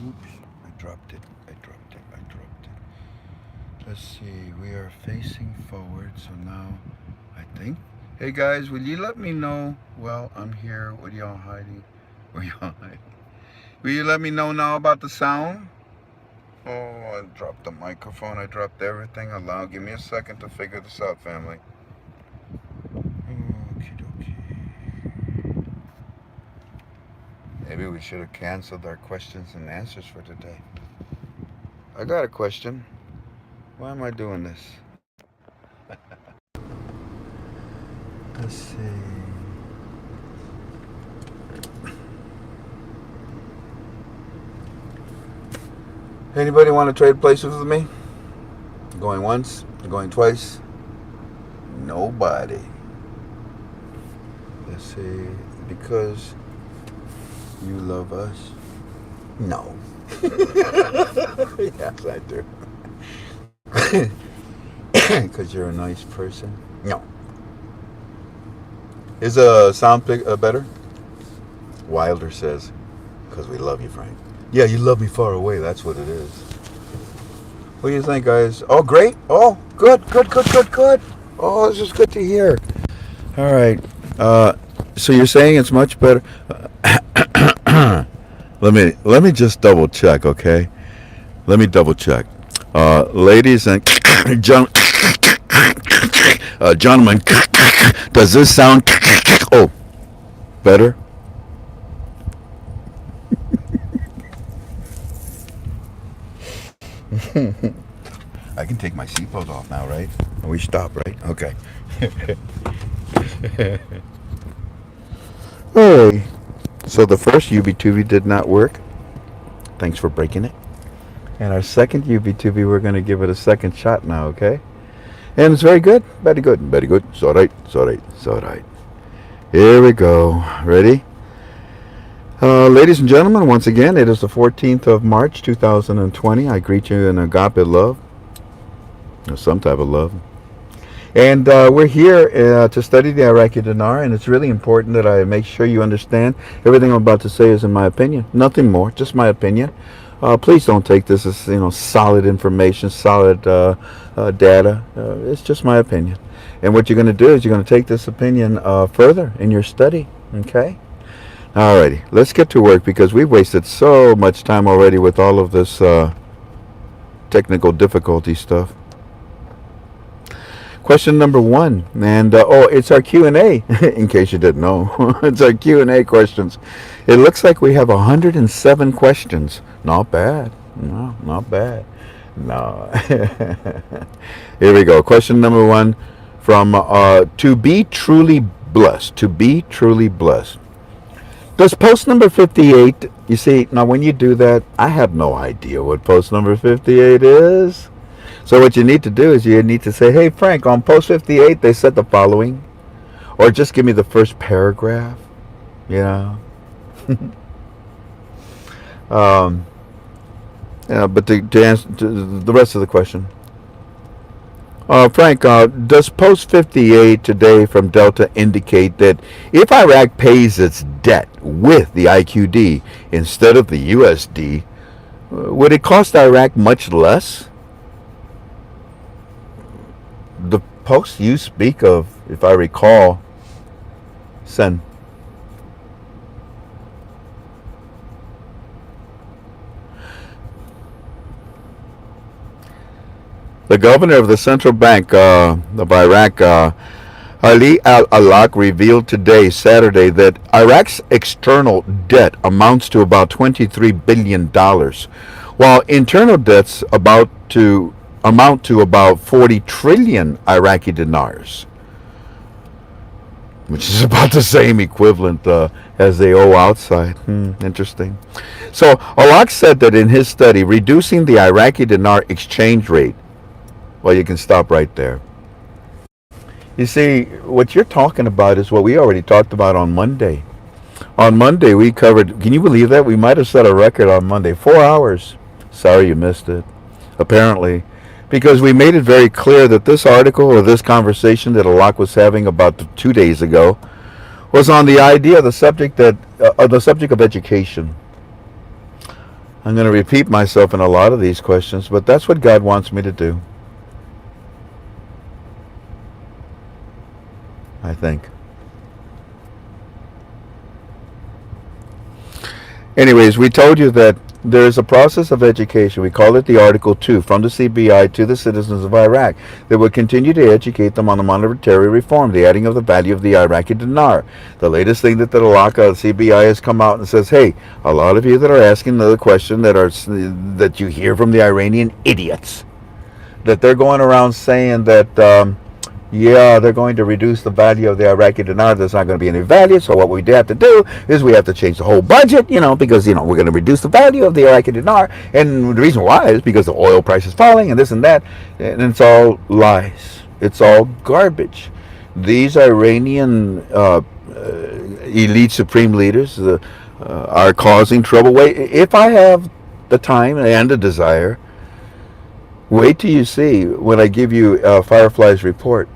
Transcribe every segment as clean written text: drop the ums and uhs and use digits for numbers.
Oops, I dropped it. I dropped it. I dropped it. Let's see. We are facing forward, so now I think. Hey guys, will you let me know? Well, I'm here. What are y'all hiding? Where y'all hiding? Will you let me know now about the sound? Oh, I dropped the microphone. I dropped everything. Allow. Give me a second to figure this out, family. Okie dokie. Maybe we should have canceled our questions and answers for today. I got a question. Why am I doing this? Let's see. Anybody want to trade places with me? Going once? Going twice? Nobody. Let's see. Because you love us? No. Yes, I do. Because you're a nice person? No. Is a sound better? Wilder says, because we love you, Frank. Yeah, you love me far away. That's what it is. What do you think, guys? Oh, great. Oh, good, good, good, good, good. Oh, this is good to hear. All right. So you're saying it's much better? let me just double check, okay? Let me double check. Ladies and gentlemen, does this sound better? I can take my seatbelt off now, right? We stop, right? Okay. Hey. So the first UB2B did not work. Thanks for breaking it. And our second UB2B, we're going to give it a second shot now, okay? And it's very good. Very good. Very good. It's all right. It's all right. It's all right. Here we go. Ready? Ladies and gentlemen, once again, it is the 14th of March, 2020. I greet you in agape love, or some type of love. And we're here to study the Iraqi dinar, and it's really important that I make sure you understand everything I'm about to say is in my opinion. Nothing more, just my opinion. Please don't take this as solid information, solid data. It's just my opinion. And what you're going to do is you're going to take this opinion further in your study, okay? Alrighty, let's get to work because we've wasted so much time already with all of this technical difficulty stuff. Question number 1, and it's our Q&A, in case you didn't know. It's our Q&A questions. It looks like we have 107 questions. Not bad. No, not bad. No. Here we go. Question number 1 from To Be Truly Blessed. To Be Truly Blessed. Does post number 58, you see, now when you do that, I have no idea what post number 58 is. So what you need to do is you need to say, hey, Frank, on post 58, they said the following. Or just give me the first paragraph, Yeah, but to answer the rest of the question. Frank, does post 58 today from Delta indicate that if Iraq pays its debt with the IQD instead of the USD, would it cost Iraq much less? The post you speak of, if I recall, send. The governor of the central bank of Iraq, Ali al-Alaq, revealed today, Saturday, that Iraq's external debt amounts to about $23 billion, while internal debts amount to about 40 trillion Iraqi dinars, which is about the same equivalent as they owe outside. Interesting. So Alaq said that in his study, reducing the Iraqi dinar exchange rate. Well, you can stop right there. You see, what you're talking about is what we already talked about on Monday. On Monday, we covered, can you believe that? We might have set a record on Monday. 4 hours. Sorry you missed it. Apparently. Because we made it very clear that this article or this conversation that Alaq was having about 2 days ago was on the idea, the subject of education. I'm going to repeat myself in a lot of these questions, but that's what God wants me to do, I think. Anyways, we told you that there is a process of education. We call it the Article 2 from the CBI to the citizens of Iraq that will continue to educate them on the monetary reform, the adding of the value of the Iraqi dinar. The latest thing that the CBI has come out and says, hey, a lot of you that are asking the question that you hear from the Iranian idiots, that they're going around saying that yeah, they're going to reduce the value of the Iraqi dinar. There's not going to be any value. So what we have to do is we have to change the whole budget, because, we're going to reduce the value of the Iraqi dinar. And the reason why is because the oil price is falling and this and that. And it's all lies. It's all garbage. These Iranian elite supreme leaders are causing trouble. Wait, if I have the time and the desire, wait till you see when I give you Firefly's report.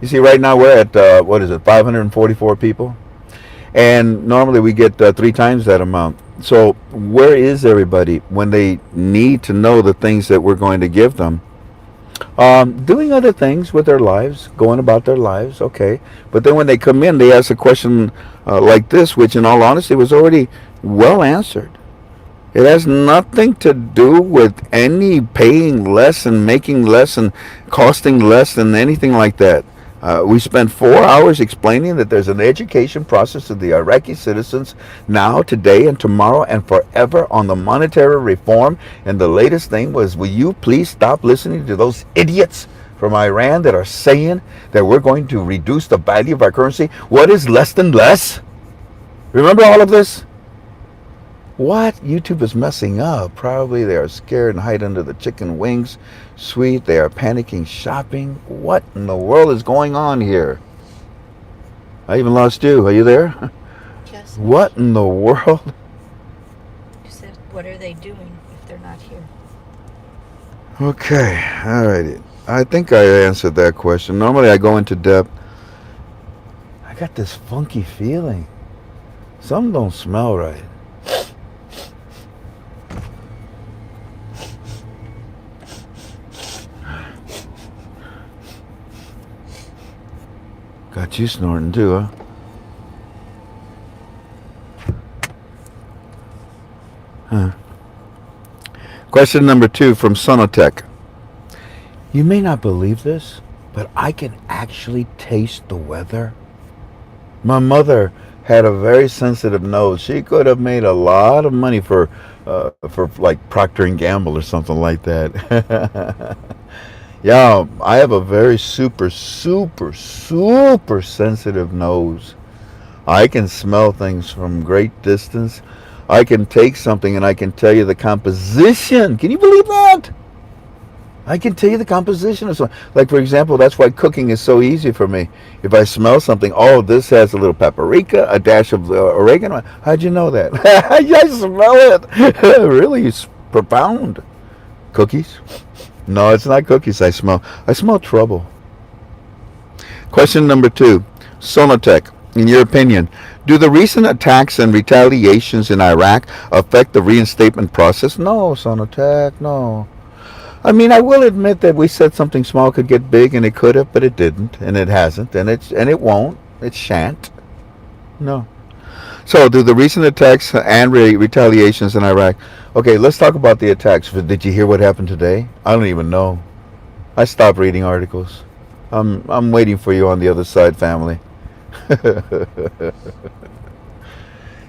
You see, right now we're at, 544 people? And normally we get 3 times that amount. So where is everybody when they need to know the things that we're going to give them? Doing other things with their lives, going about their lives, okay. But then when they come in, they ask a question like this, which in all honesty was already well answered. It has nothing to do with any paying less and making less and costing less than anything like that. We spent 4 hours explaining that there's an education process of the Iraqi citizens now, today, and tomorrow, and forever on the monetary reform. And the latest thing was, will you please stop listening to those idiots from Iran that are saying that we're going to reduce the value of our currency? What is less than less? Remember all of this? What? YouTube is messing up. Probably they are scared and hide under the chicken wings. Sweet, they are panicking shopping. What in the world is going on here? I even lost you. Are you there? Yes. What in the world? You said, what are they doing if they're not here? Okay, alrighty. I think I answered that question. Normally I go into depth. I got this funky feeling. Something don't smell right. Got you snorting too, huh? Question number 2 from Sonotech. You may not believe this, but I can actually taste the weather. My mother had a very sensitive nose. She could have made a lot of money for like Procter and Gamble or something like that. Yeah, I have a very super sensitive nose. I can smell things from great distance. I can take something and I can tell you the composition. Can you believe that? I can tell you the composition of something. Like, for example, that's why cooking is so easy for me. If I smell something, oh, this has a little paprika, a dash of oregano. How'd you know that? I smell it. Really, it's profound. Cookies? No, it's not cookies I smell trouble. Question number 2. Sonotech, in your opinion, do the recent attacks and retaliations in Iraq affect the reinstatement process? No, Sonotech, no. I mean, I will admit that we said something small could get big, and it could have, but it didn't, and it hasn't, and it won't. It shan't. No. So, do the recent attacks and retaliations in Iraq? Okay, let's talk about the attacks. Did you hear what happened today? I don't even know. I stopped reading articles. I'm waiting for you on the other side, family.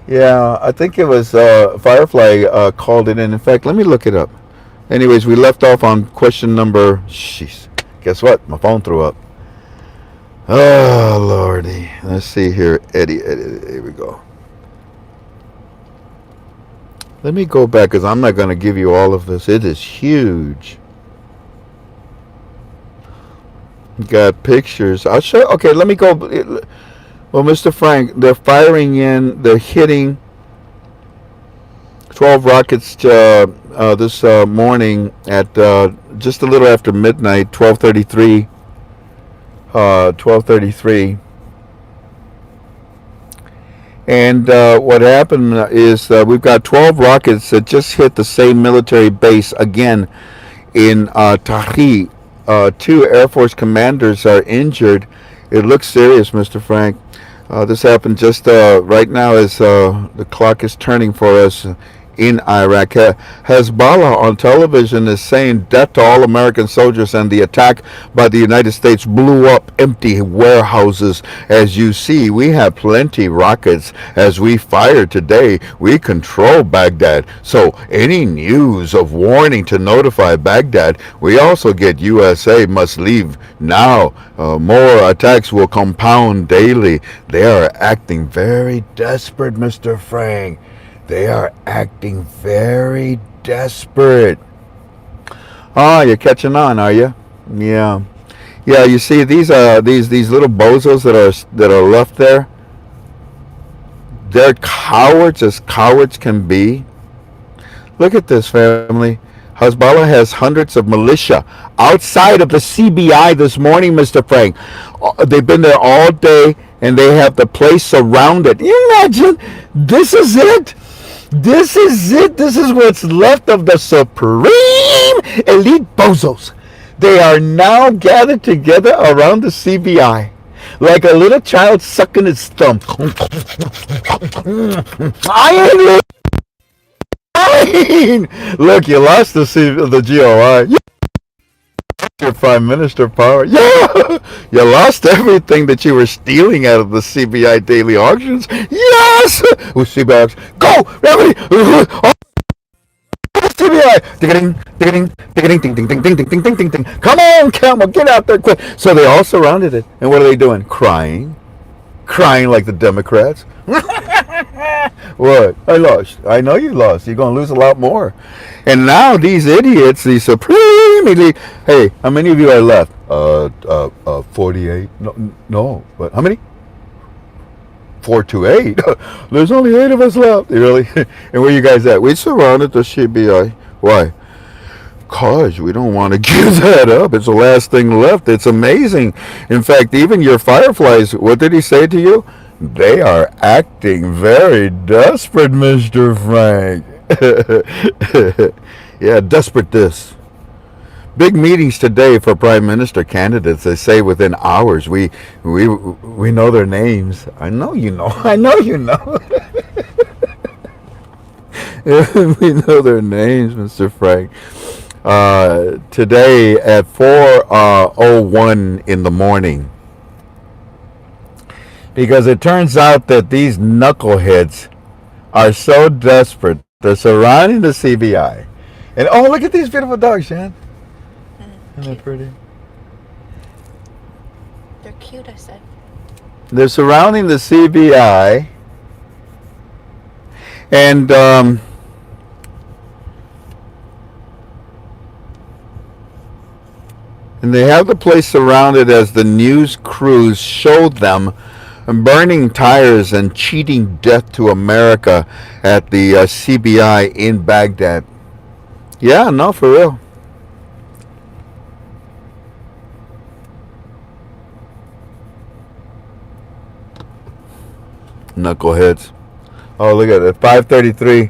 Yeah, I think it was Firefly called it in. In fact, let me look it up. Anyways, we left off on question number... Jeez. Guess what? My phone threw up. Oh, Lordy. Let's see here. Eddie. Here we go. Let me go back because I'm not going to give you all of this. It is huge. Got pictures. I'll show. Okay, let me go. Well, Mr. Frank, they're firing in. They're hitting 12 rockets this morning at just a little after midnight, 12:33. 12:33. And what happened is we've got 12 rockets that just hit the same military base again in Tahi. Two Air Force commanders are injured. It looks serious, Mr. Frank. This happened just right now as the clock is turning for us in Iraq. Hezbollah on television is saying death to all American soldiers, and the attack by the United States blew up empty warehouses. As you see, we have plenty rockets. As we fire today, we control Baghdad. So any news of warning to notify Baghdad, we also get USA must leave now. More attacks will compound daily. They are acting very desperate, Mr. Frank. They are acting very desperate. Oh, you're catching on, are you? Yeah. Yeah, you see these little bozos that are left there. They're cowards as cowards can be. Look at this, family. Hezbollah has hundreds of militia outside of the CBI this morning, Mr. Frank. They've been there all day and they have the place surrounded. Can you imagine? This is it. This is it. This is what's left of the supreme elite bozos. They are now gathered together around the CBI like a little child sucking its thumb. I ain't Look, you lost the GOI. Your prime minister power. Yeah, you lost everything that you were stealing out of the CBI daily auctions. Yes, with CBI auctions. Go, everybody. CBI. Ding. Come on, Camel, get out there quick. So they all surrounded it, and what are they doing? Crying like the Democrats. What? I lost. I know you lost. You're going to lose a lot more. And now these idiots, these supreme elite. Hey, how many of you are left? 48. No. But how many? 428. There's only 8 of us left. Really? And where you guys at? We surrounded the CBI. Why? Because we don't want to give that up. It's the last thing left. It's amazing. In fact, even your fireflies, what did he say to you? They are acting very desperate, Mr. Frank. Yeah, desperate this. Big meetings today for prime minister candidates. They say within hours. We know their names. I know you know. I know you know. We know their names, Mr. Frank. Today at 4:01 in the morning. Because it turns out that these knuckleheads are so desperate. They're surrounding the CBI. And oh, look at these beautiful dogs, Shan. Isn't that pretty? They're cute, I said. They're surrounding the CBI. And they have the place surrounded as the news crews showed them burning tires and cheating death to America at the CBI in Baghdad. Yeah, no, for real. Knuckleheads. Oh, look at it. 5:33.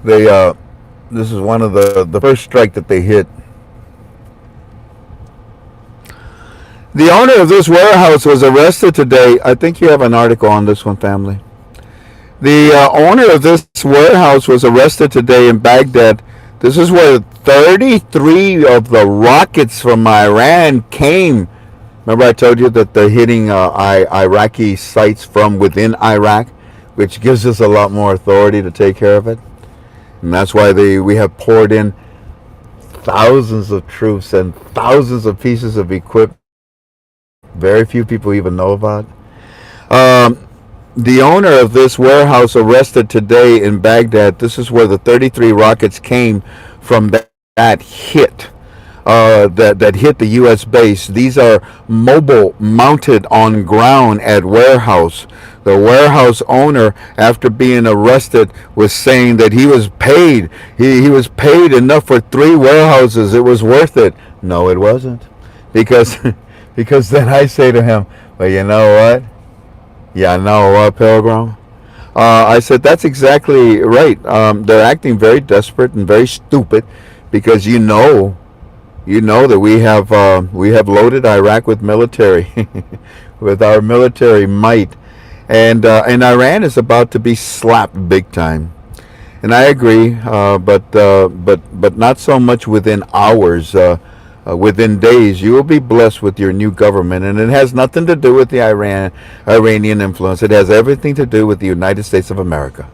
This is one of the first strike that they hit. The owner of this warehouse was arrested today. I think you have an article on this one, family. The owner of this warehouse was arrested today in Baghdad. This is where 33 of the rockets from Iran came. Remember I told you that they're hitting Iraqi sites from within Iraq, which gives us a lot more authority to take care of it. And that's why we have poured in thousands of troops and thousands of pieces of equipment very few people even know about. The owner of this warehouse arrested today in Baghdad. This is where the 33 rockets came from that hit. That hit the U.S. base. These are mobile, mounted on ground at warehouse. The warehouse owner, after being arrested, was saying that he was paid. He was paid enough for 3 warehouses. It was worth it. No, it wasn't, because then I say to him, well, you know what? Yeah, I know what, Pilgrim? I said that's exactly right. They're acting very desperate and very stupid because you know that we have loaded Iraq with military, with our military might, and Iran is about to be slapped big time. And I agree, but not so much within hours. Within days, you will be blessed with your new government, and it has nothing to do with the Iranian influence. It has everything to do with the United States of America.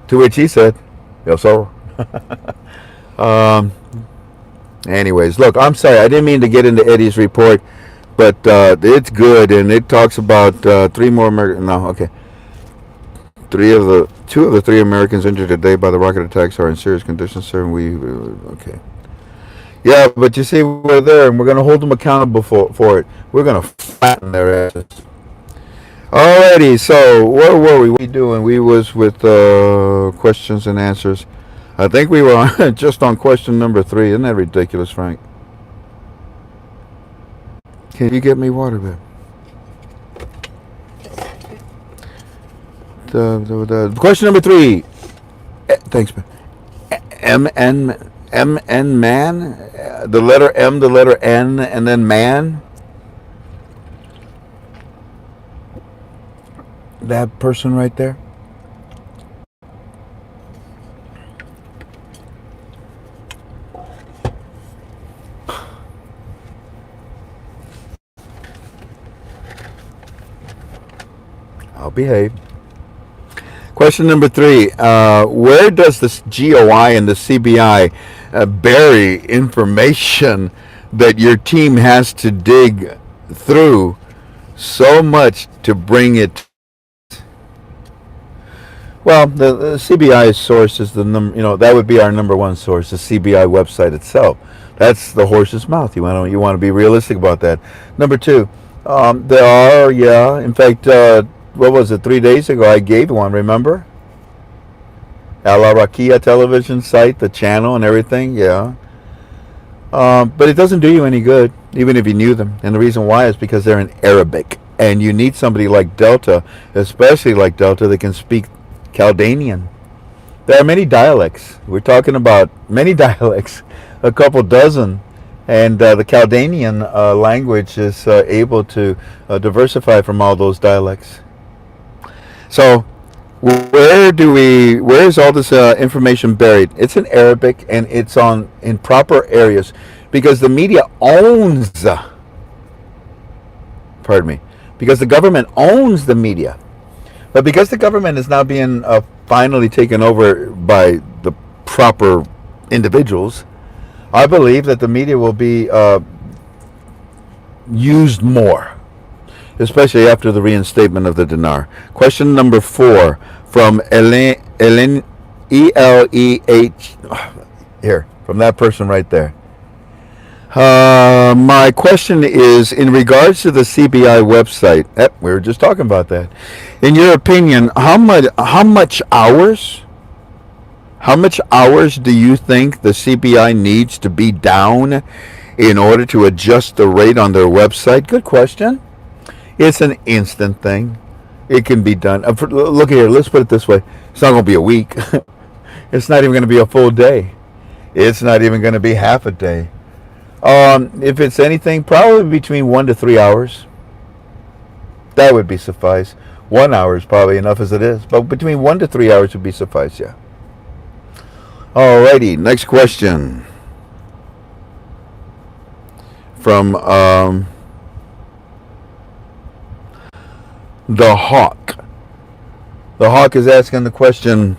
To which he said, "Yes, sir." um, Anyways, look, I'm sorry, I didn't mean to get into Eddie's report, but it's good, and it talks about three more American. No, okay. Two of the three Americans injured today by the rocket attacks are in serious condition, sir. Okay. Yeah, but you see, we're there, and we're going to hold them accountable for it. We're going to flatten their asses. Alrighty, so where were we? What were we doing? We was with questions and answers. I think we were on, just on question number 3. Isn't that ridiculous, Frank? Can you get me water, babe? The question number 3. Thanks, man. MN man, the letter M, the letter N, and then man. That person right there. I'll behave. Question number 3. Where does the GOI and the CBI bury information that your team has to dig through so much to bring it? Well, the CBI source is the number. That would be our number one source, the CBI website itself. That's the horse's mouth. You want to be realistic about that. Number 2, there are, in fact, what was it, 3 days ago I gave one, remember? Al Arakia television site, the channel and everything, yeah. But it doesn't do you any good, even if you knew them. And the reason why is because they're in Arabic. And you need somebody like Delta, especially like Delta, that can speak Chaldean. There are many dialects. We're talking about many dialects, a couple dozen. And the Chaldean language is able to diversify from all those dialects. So where is all this information buried? It's in Arabic, and it's in proper areas because the media owns because the government owns the media. But because the government is now being finally taken over by the proper individuals, I believe that the media will be used more, especially after the reinstatement of the dinar. Question number 4 from Eleh here, from that person right there. My question is in regards to the CBI website. We were just talking about that. In your opinion, how much hours do you think the CBI needs to be down in order to adjust the rate on their website? Good question. It's an instant thing. It can be done. Look here, let's put it this way. It's not going to be a week. It's not even going to be a full day. It's not even going to be half a day. If it's anything, probably between 1 to 3 hours. That would be suffice. 1 hour is probably enough as it is. But between 1 to 3 hours would be suffice, yeah. Alrighty, next question. From The Hawk. The Hawk is asking the question,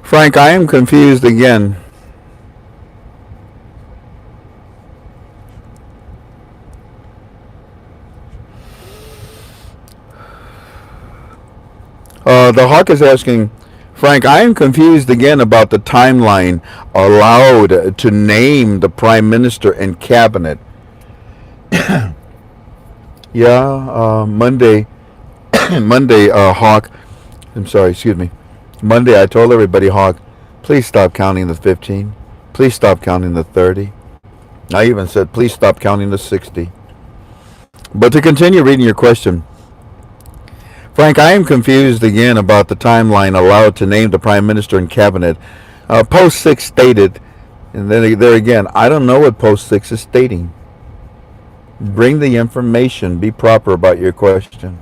Frank, I am confused again. The Hawk is asking, Frank, I am confused again about the timeline allowed to name the Prime Minister and Cabinet. Monday, Hawk. I'm sorry, excuse me. Monday, I told everybody, Hawk, please stop counting the 15. Please stop counting the 30. I even said, please stop counting the 60. But to continue reading your question, Frank, I am confused again about the timeline allowed to name the prime minister and cabinet. Post 6 stated, and then there again, I don't know what Post 6 is stating. Bring the information. Be proper about your question.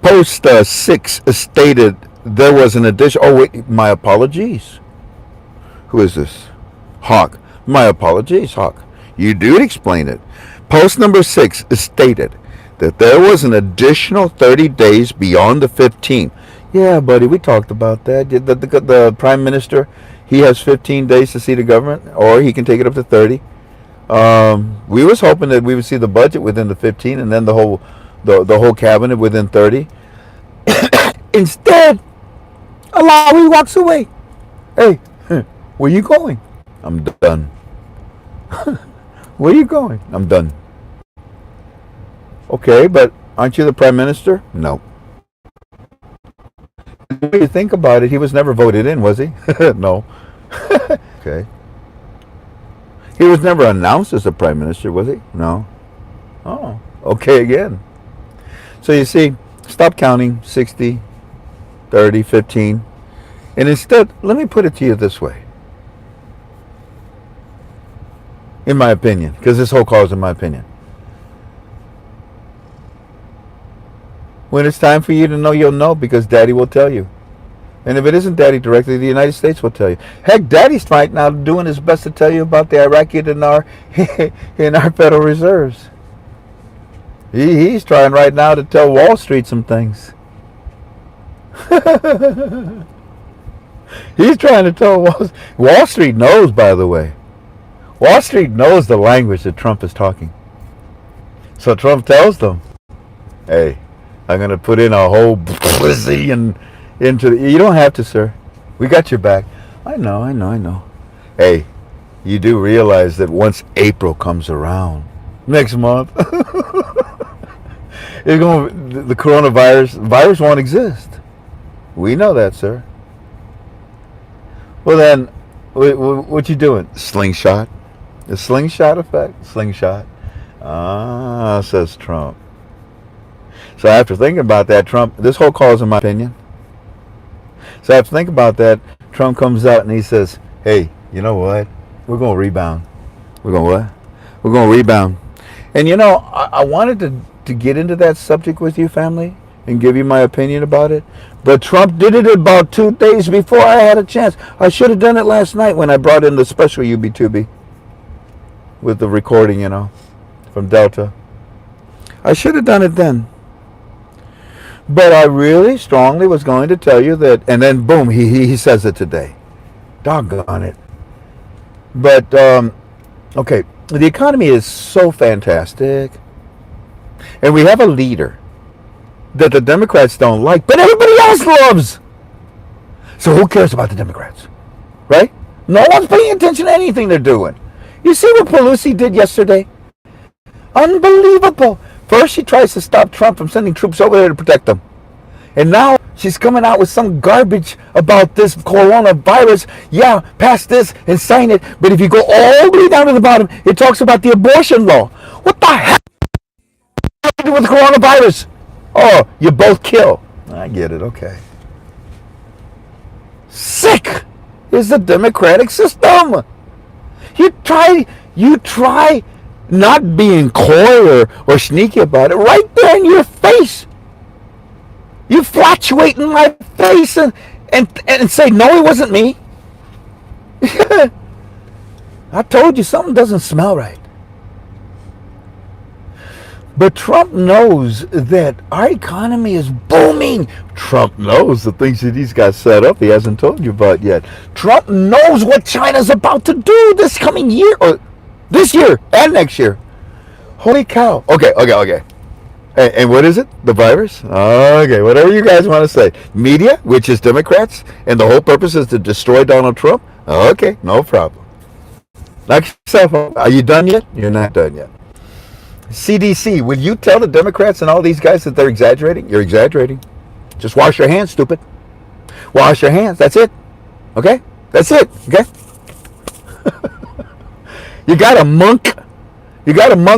Post 6 stated there was an addition. Oh, wait, my apologies. Who is this? Hawk. My apologies, Hawk. You do explain it. Post number 6 stated that there was an additional 30 days beyond the 15. Yeah, buddy, we talked about that. The prime minister, he has 15 days to see the government, or he can take it up to 30. We was hoping that we would see the budget within the 15, and then the whole cabinet within 30. Instead, Alawi walks away. Hey, where you going? I'm done. Where you going? I'm done. Okay, but aren't you the prime minister? No. When you think about it, he was never voted in, was he? No. Okay. He was never announced as a prime minister, was he? No. Oh, okay again. So you see, stop counting 60, 30, 15. And instead, let me put it to you this way. In my opinion, because this whole call is in my opinion. When it's time for you to know, you'll know, because Daddy will tell you. And if it isn't Daddy directly, the United States will tell you. Heck, Daddy's right now doing his best to tell you about the Iraqi dinar in our Federal Reserves. He's trying right now to tell Wall Street some things. He's trying to tell Wall Street knows, by the way. Wall Street knows the language that Trump is talking. So Trump tells them, hey, I'm going to put in a whole bazillion into the... You don't have to, sir. We got your back. I know. Hey, you do realize that once April comes around, next month, the virus won't exist. We know that, sir. Well then, what you doing? Slingshot? The slingshot effect? Slingshot. Ah, says Trump. So after thinking about that, Trump, this whole call is in my opinion. So after thinking about that, Trump comes out and he says, hey, you know what? We're going to rebound. We're going what? We're going to rebound. And you know, I wanted to get into that subject with you, family, and give you my opinion about it. But Trump did it about 2 days before I had a chance. I should have done it last night when I brought in the special UB2B with the recording, you know, from Delta. I should have done it then. But I really strongly was going to tell you that, and then boom, he says it today. Doggone it. But, okay, the economy is so fantastic. And we have a leader that the Democrats don't like, but everybody else loves. So who cares about the Democrats? Right? No one's paying attention to anything they're doing. You see what Pelosi did yesterday? Unbelievable. First, she tries to stop Trump from sending troops over there to protect them. And now she's coming out with some garbage about this coronavirus. Yeah, pass this and sign it. But if you go all the way down to the bottom, it talks about the abortion law. What the heck does it do with the coronavirus? Oh, you both kill. I get it, okay. Sick is the democratic system. You try not being coy or sneaky about it, right there in your face. You fluctuate in my face and say, no, it wasn't me. I told you something doesn't smell right. But Trump knows that our economy is booming. Trump knows the things that he's got set up he hasn't told you about yet. Trump knows what China's about to do this coming year, or this year and next year. Holy cow. Okay. And what is it? The virus? Okay, whatever you guys want to say. Media, which is Democrats, and the whole purpose is to destroy Donald Trump? Okay, no problem. Knock yourself out. Are you done yet? You're not done yet. CDC, will you tell the Democrats and all these guys that they're exaggerating? You're exaggerating. Just wash your hands, stupid. Wash your hands. That's it. Okay? That's it. Okay? You got a monk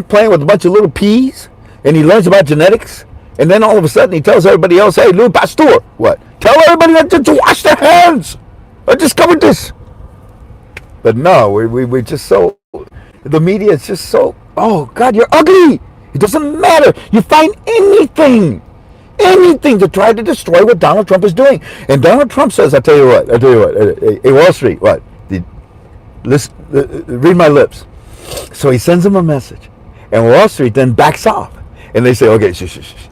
playing with a bunch of little peas, and he learns about genetics, And then all of a sudden he tells everybody else, hey, Lou Pasteur, what? Tell everybody to wash their hands. I discovered this. But no, we're just so, the media is just so, oh, God, you're ugly. It doesn't matter. You find anything to try to destroy what Donald Trump is doing. And Donald Trump says, I tell you what, hey, Wall Street, what? Read my lips. So he sends them a message. And Wall Street then backs off. And they say, okay, shh.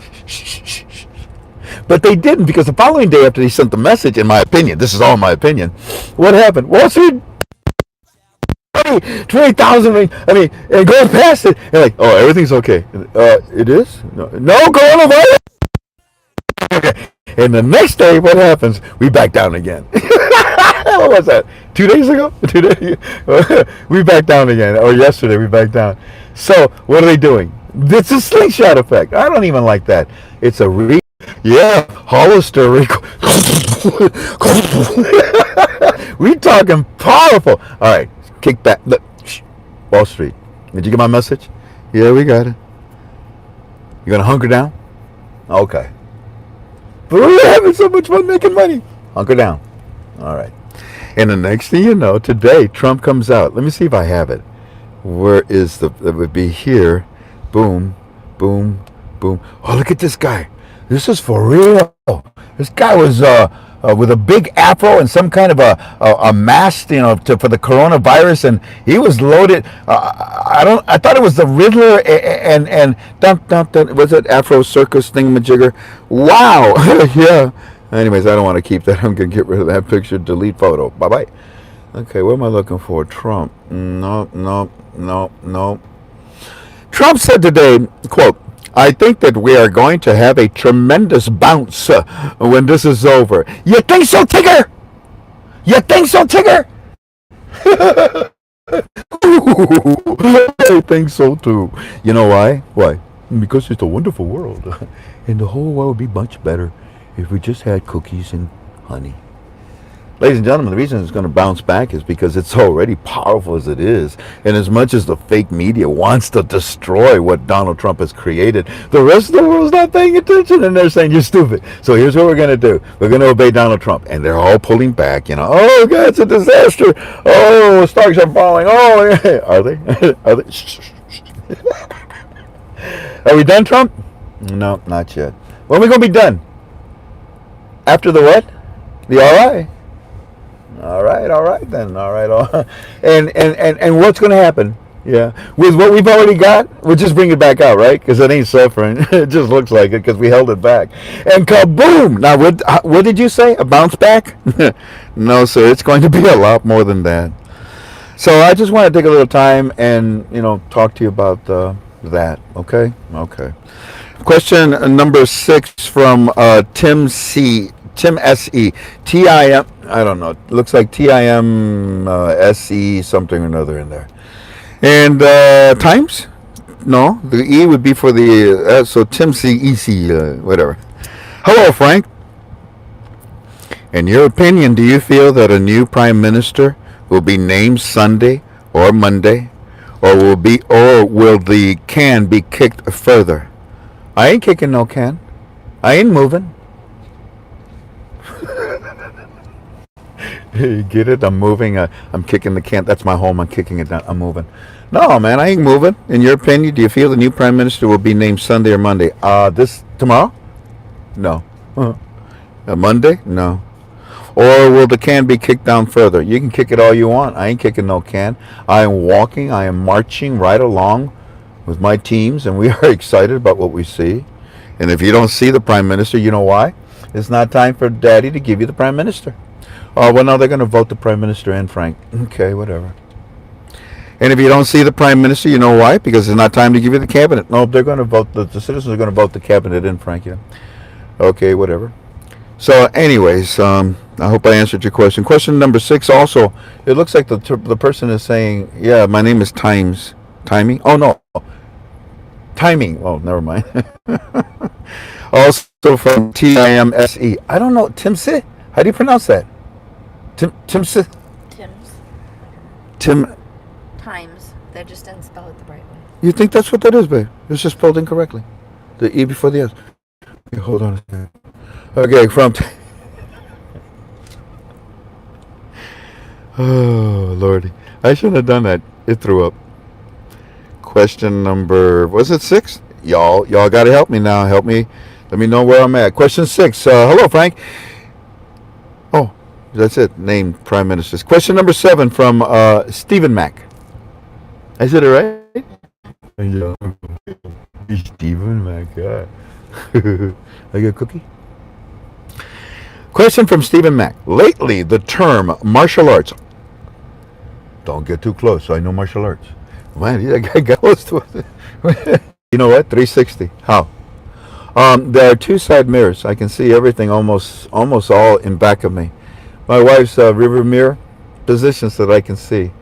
But they didn't, because the following day after he sent the message, in my opinion, this is all my opinion, what happened? Wall Street, 20,000, and going past it, and like, oh, everything's okay. It is? No, coronavirus? Okay. And the next day, what happens? We back down again. What was that? 2 days ago? 2 days? We back down again. Or yesterday, we back down. So, what are they doing? It's a slingshot effect. I don't even like that. It's a Hollister. We talking powerful. All right, kick back. Look, Wall Street. Did you get my message? Yeah, we got it. You gonna hunker down? Okay. But we're having so much fun making money. Hunker down. All right. And the next thing you know, today Trump comes out. Let me see if I have it. Where is it would be here. Boom, boom, boom. Oh, look at this guy. This is for real. This guy was with a big afro and some kind of a mask, for the coronavirus, and he was loaded. I thought it was the Riddler and was it Afro Circus thingamajigger? Wow. Yeah. Anyways, I don't want to keep that. I'm gonna get rid of that picture. Delete photo. Bye bye. Okay, what am I looking for? Trump. No. Trump said today, quote, I think that we are going to have a tremendous bounce when this is over. You think so, Tigger? You think so, Tigger? I think so, too. You know why? Why? Because it's a wonderful world. And the whole world would be much better if we just had cookies and honey. Ladies and gentlemen, the reason it's going to bounce back is because it's already powerful as it is. And as much as the fake media wants to destroy what Donald Trump has created, the rest of the world's not paying attention, and they're saying, you're stupid. So here's what we're going to do. We're going to obey Donald Trump. And they're all pulling back, Oh, God, it's a disaster. Oh, stocks are falling. Oh, yeah. Are they? Are they? Are we done, Trump? No, not yet. When are we going to be done? After the what? The RI. All right then. All right. And what's going to happen? Yeah, with what we've already got, we'll just bring it back out, right? Because it ain't suffering. It just looks like it because we held it back. And kaboom! Now, what did you say? A bounce back? No, sir. It's going to be a lot more than that. So I just want to take a little time and talk to you about that. Okay. Question number 6 from Tim C. Tim S.E. T.I.M. I don't know. It looks like T.I.M. S.E. something or another in there. And times? No. The E would be for the... so Tim C. E.C. Whatever. Hello, Frank. In your opinion, do you feel that a new prime minister will be named Sunday or Monday? Or will the can be kicked further? I ain't kicking no can. I ain't moving. You get it? I'm moving. I'm kicking the can. That's my home. I'm kicking it down. I'm moving. No, man, I ain't moving. In your opinion, do you feel the new prime minister will be named Sunday or Monday? Tomorrow? No. Monday? No. Or will the can be kicked down further? You can kick it all you want. I ain't kicking no can. I am walking. I am marching right along with my teams, and we are excited about what we see. And if you don't see the prime minister, you know why? It's not time for Daddy to give you the prime minister. Oh, well, no, they're going to vote the prime minister in, Frank. Okay, whatever. And if you don't see the prime minister, you know why? Because it's not time to give you the cabinet. No, they're going to vote, the citizens are going to vote the cabinet in, Frank. Okay, whatever. So, anyways, I hope I answered your question. Question number 6 also, it looks like the person is saying, yeah, my name is Times. Timing? Oh, no. Timing. Oh, never mind. Also from T-I-M-S-E. I don't know. Timse? How do you pronounce that? Timse? Tim's. Times. They just didn't spell it the right way. You think that's what that is, babe? It's just spelled incorrectly. The E before the S. Hold on a second. Okay, from. Oh, Lordy. I shouldn't have done that. It threw up. Question number, was it 6? Y'all got to help me now. Help me. Let me know where I'm at. Question 6. Hello, Frank. Oh, that's it. Name Prime Ministers. Question number 7 from Stephen Mack. I said it right? Yeah. Stephen Mack. Yeah. I get a cookie? Question from Stephen Mack. Lately, the term martial arts. Don't get too close. I know martial arts. Man, that guy goes to it. You know what? 360. How? There are two side mirrors. I can see everything almost all in back of me. My wife's river mirror positions that I can see.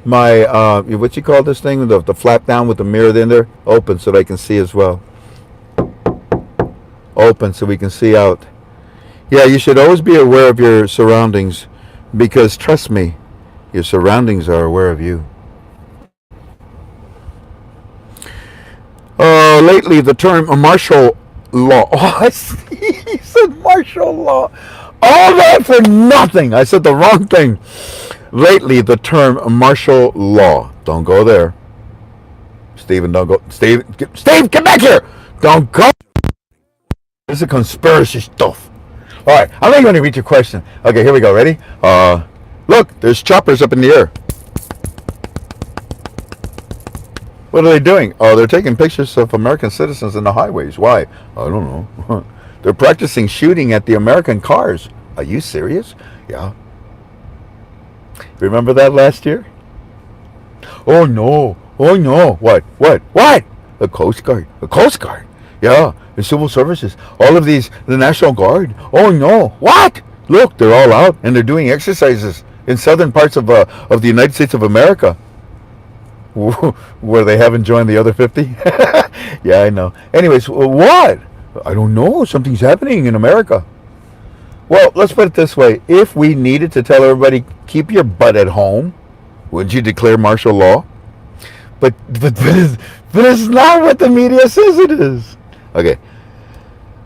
My what you call this thing? The flap down with the mirror in there, open so that I can see as well. Open so we can see out. Yeah, you should always be aware of your surroundings, because trust me, your surroundings are aware of you. Lately, the term martial law. Oh, I see. He said martial law. All that for nothing. I said the wrong thing. Lately, the term martial law. Don't go there. Stephen, don't go. Steve, get back here. Don't go. This is conspiracy stuff. All right, I'm not going to read your question. Okay, here we go. Ready? Look, there's choppers up in the air. What are they doing? Oh, they're taking pictures of American citizens in the highways. Why? I don't know. They're practicing shooting at the American cars. Are you serious? Yeah. Remember that last year? Oh no. Oh no. What? The Coast Guard. The Coast Guard. Yeah. The civil services. All of these, the National Guard. Oh no. What? Look, they're all out and they're doing exercises in southern parts of the United States of America. Where they haven't joined the other 50? Yeah, I know. Anyways, what? I don't know. Something's happening in America. Well, let's put it this way. If we needed to tell everybody, keep your butt at home, would you declare martial law? But it's not what the media says it is. Okay.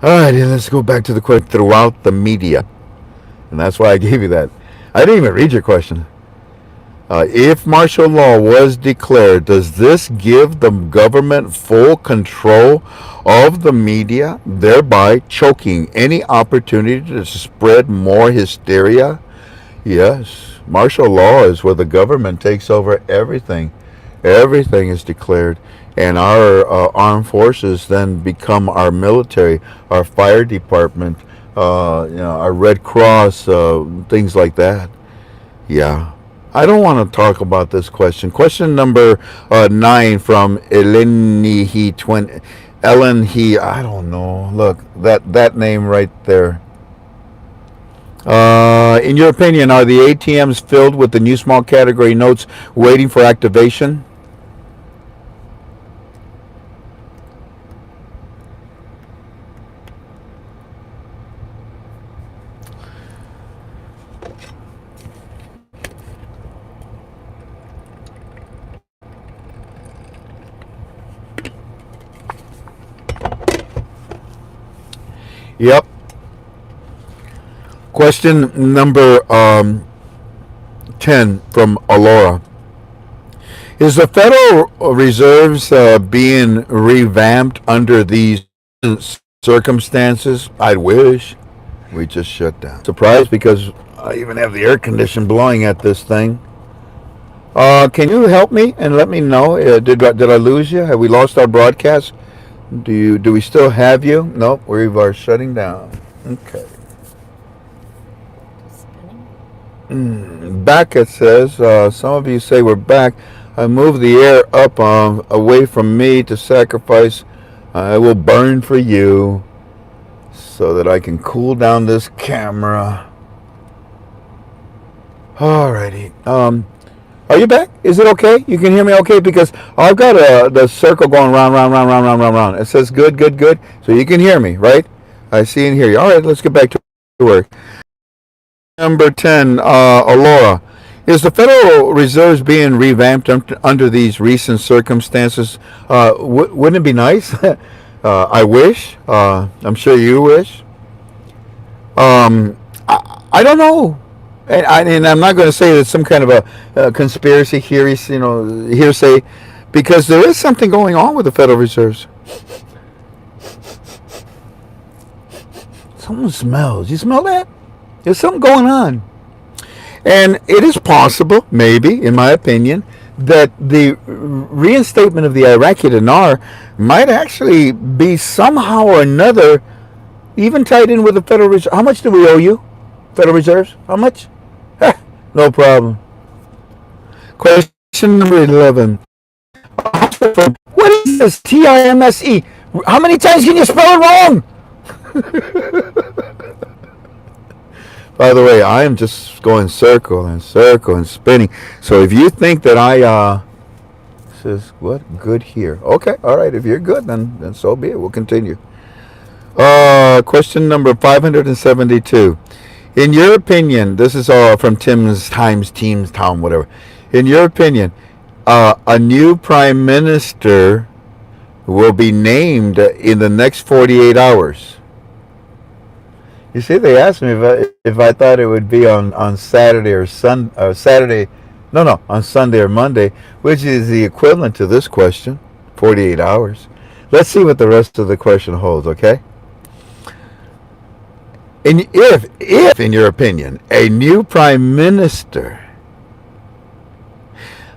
All right, let's go back to the question. Throughout the media. And that's why I gave you that. I didn't even read your question. If martial law was declared, does this give the government full control of the media, thereby choking any opportunity to spread more hysteria? Yes, martial law is where the government takes over everything. Everything is declared, and our armed forces then become our military, our fire department, our Red Cross, things like that. Yeah. I don't want to talk about this question. Question number 9 from Ellen He. I don't know. Look, that name right there. In your opinion, are the ATMs filled with the new small category notes waiting for activation? Yep. Question number 10 from Alora. Is the Federal Reserves being revamped under these circumstances? I wish. We just shut down. Surprised because I even have the air condition blowing at this thing. Can you help me and let me know? Did I lose you? Have we lost our broadcast? Do we still have you? Nope, we are shutting down. Okay. Back, it says. Some of you say we're back. I moved the air up away from me to sacrifice. I will burn for you so that I can cool down this camera. Alrighty. Are you back? Is it okay? You can hear me okay? Because I've got the circle going round. It says good. So you can hear me, right? I see and hear you. All right, let's get back to work. Number 10, Alora. Is the Federal Reserve being revamped under these recent circumstances? Wouldn't it be nice? I wish. I'm sure you wish. I don't know. And I'm not going to say it's some kind of a conspiracy hearsay, because there is something going on with the Federal Reserves. Something smells. You smell that? There's something going on. And it is possible, maybe, in my opinion, that the reinstatement of the Iraqi dinar might actually be somehow or another even tied in with the Federal Reserve. How much do we owe you, Federal Reserves? How much? No problem. Question number 11. What is this TIMSE? How many times can you spell it wrong? By the way, I am just going circle and circle and spinning. So if you think that I says what good here? Okay, all right. If you're good, then so be it. We'll continue. Question number 572. In your opinion, this is all from Tim's Times, Teams Town, whatever. In your opinion, a new prime minister will be named in the next 48 hours. You see, they asked me if I thought it would be on Saturday or Saturday. No, on Sunday or Monday, which is the equivalent to this question, 48 hours. Let's see what the rest of the question holds, okay? And if, in your opinion, a new prime minister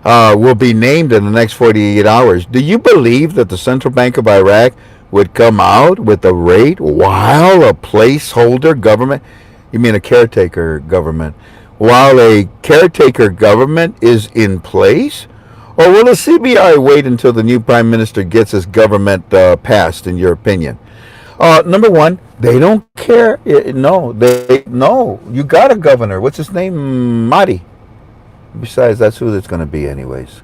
will be named in the next 48 hours, do you believe that the Central Bank of Iraq would come out with a rate while a placeholder government, you mean a caretaker government, while a caretaker government is in place? Or will the CBI wait until the new prime minister gets his government passed, in your opinion? Number one, they don't care. No, you got a governor. What's his name? Mahdi. Besides, that's who it's going to be anyways.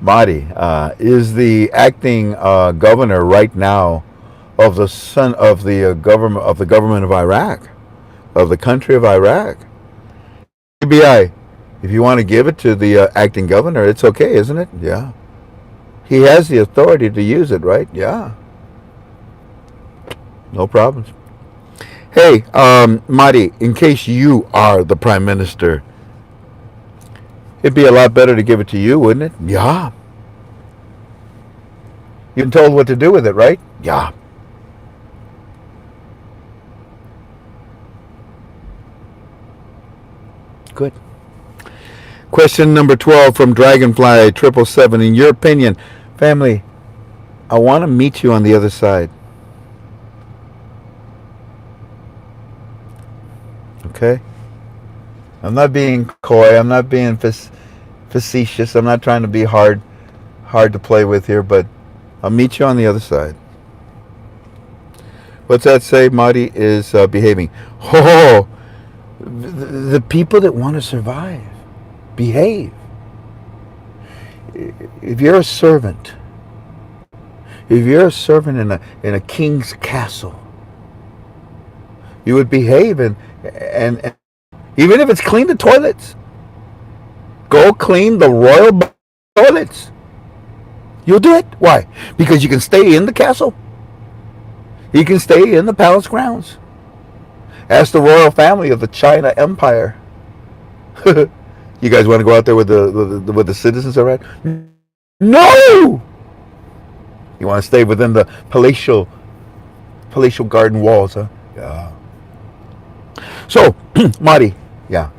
Mahdi is the acting governor right now of the government of Iraq, of the country of Iraq. CBI, if you want to give it to the acting governor, it's okay, isn't it? Yeah. He has the authority to use it, right? Yeah. No problems. Hey, Mahdi, in case you are the prime minister, it'd be a lot better to give it to you, wouldn't it? Yeah. You've been told what to do with it, right? Yeah. Good. Question number 12 from Dragonfly 777. In your opinion, family, I want to meet you on the other side. Okay? I'm not being coy. I'm not being facetious. I'm not trying to be hard to play with here, but I'll meet you on the other side. What's that say? Mahdi is behaving. Oh, the people that want to survive behave. If you're a servant in a king's castle, you would behave and even if it's clean the toilets, go clean the royal toilets. You'll do it. Why? Because you can stay in the castle. You can stay in the palace grounds. Ask the royal family of the China Empire. You guys want to go out there with the citizens, all right? No! You want to stay within the palatial garden walls, huh? Yeah. So, Mahdi, yeah.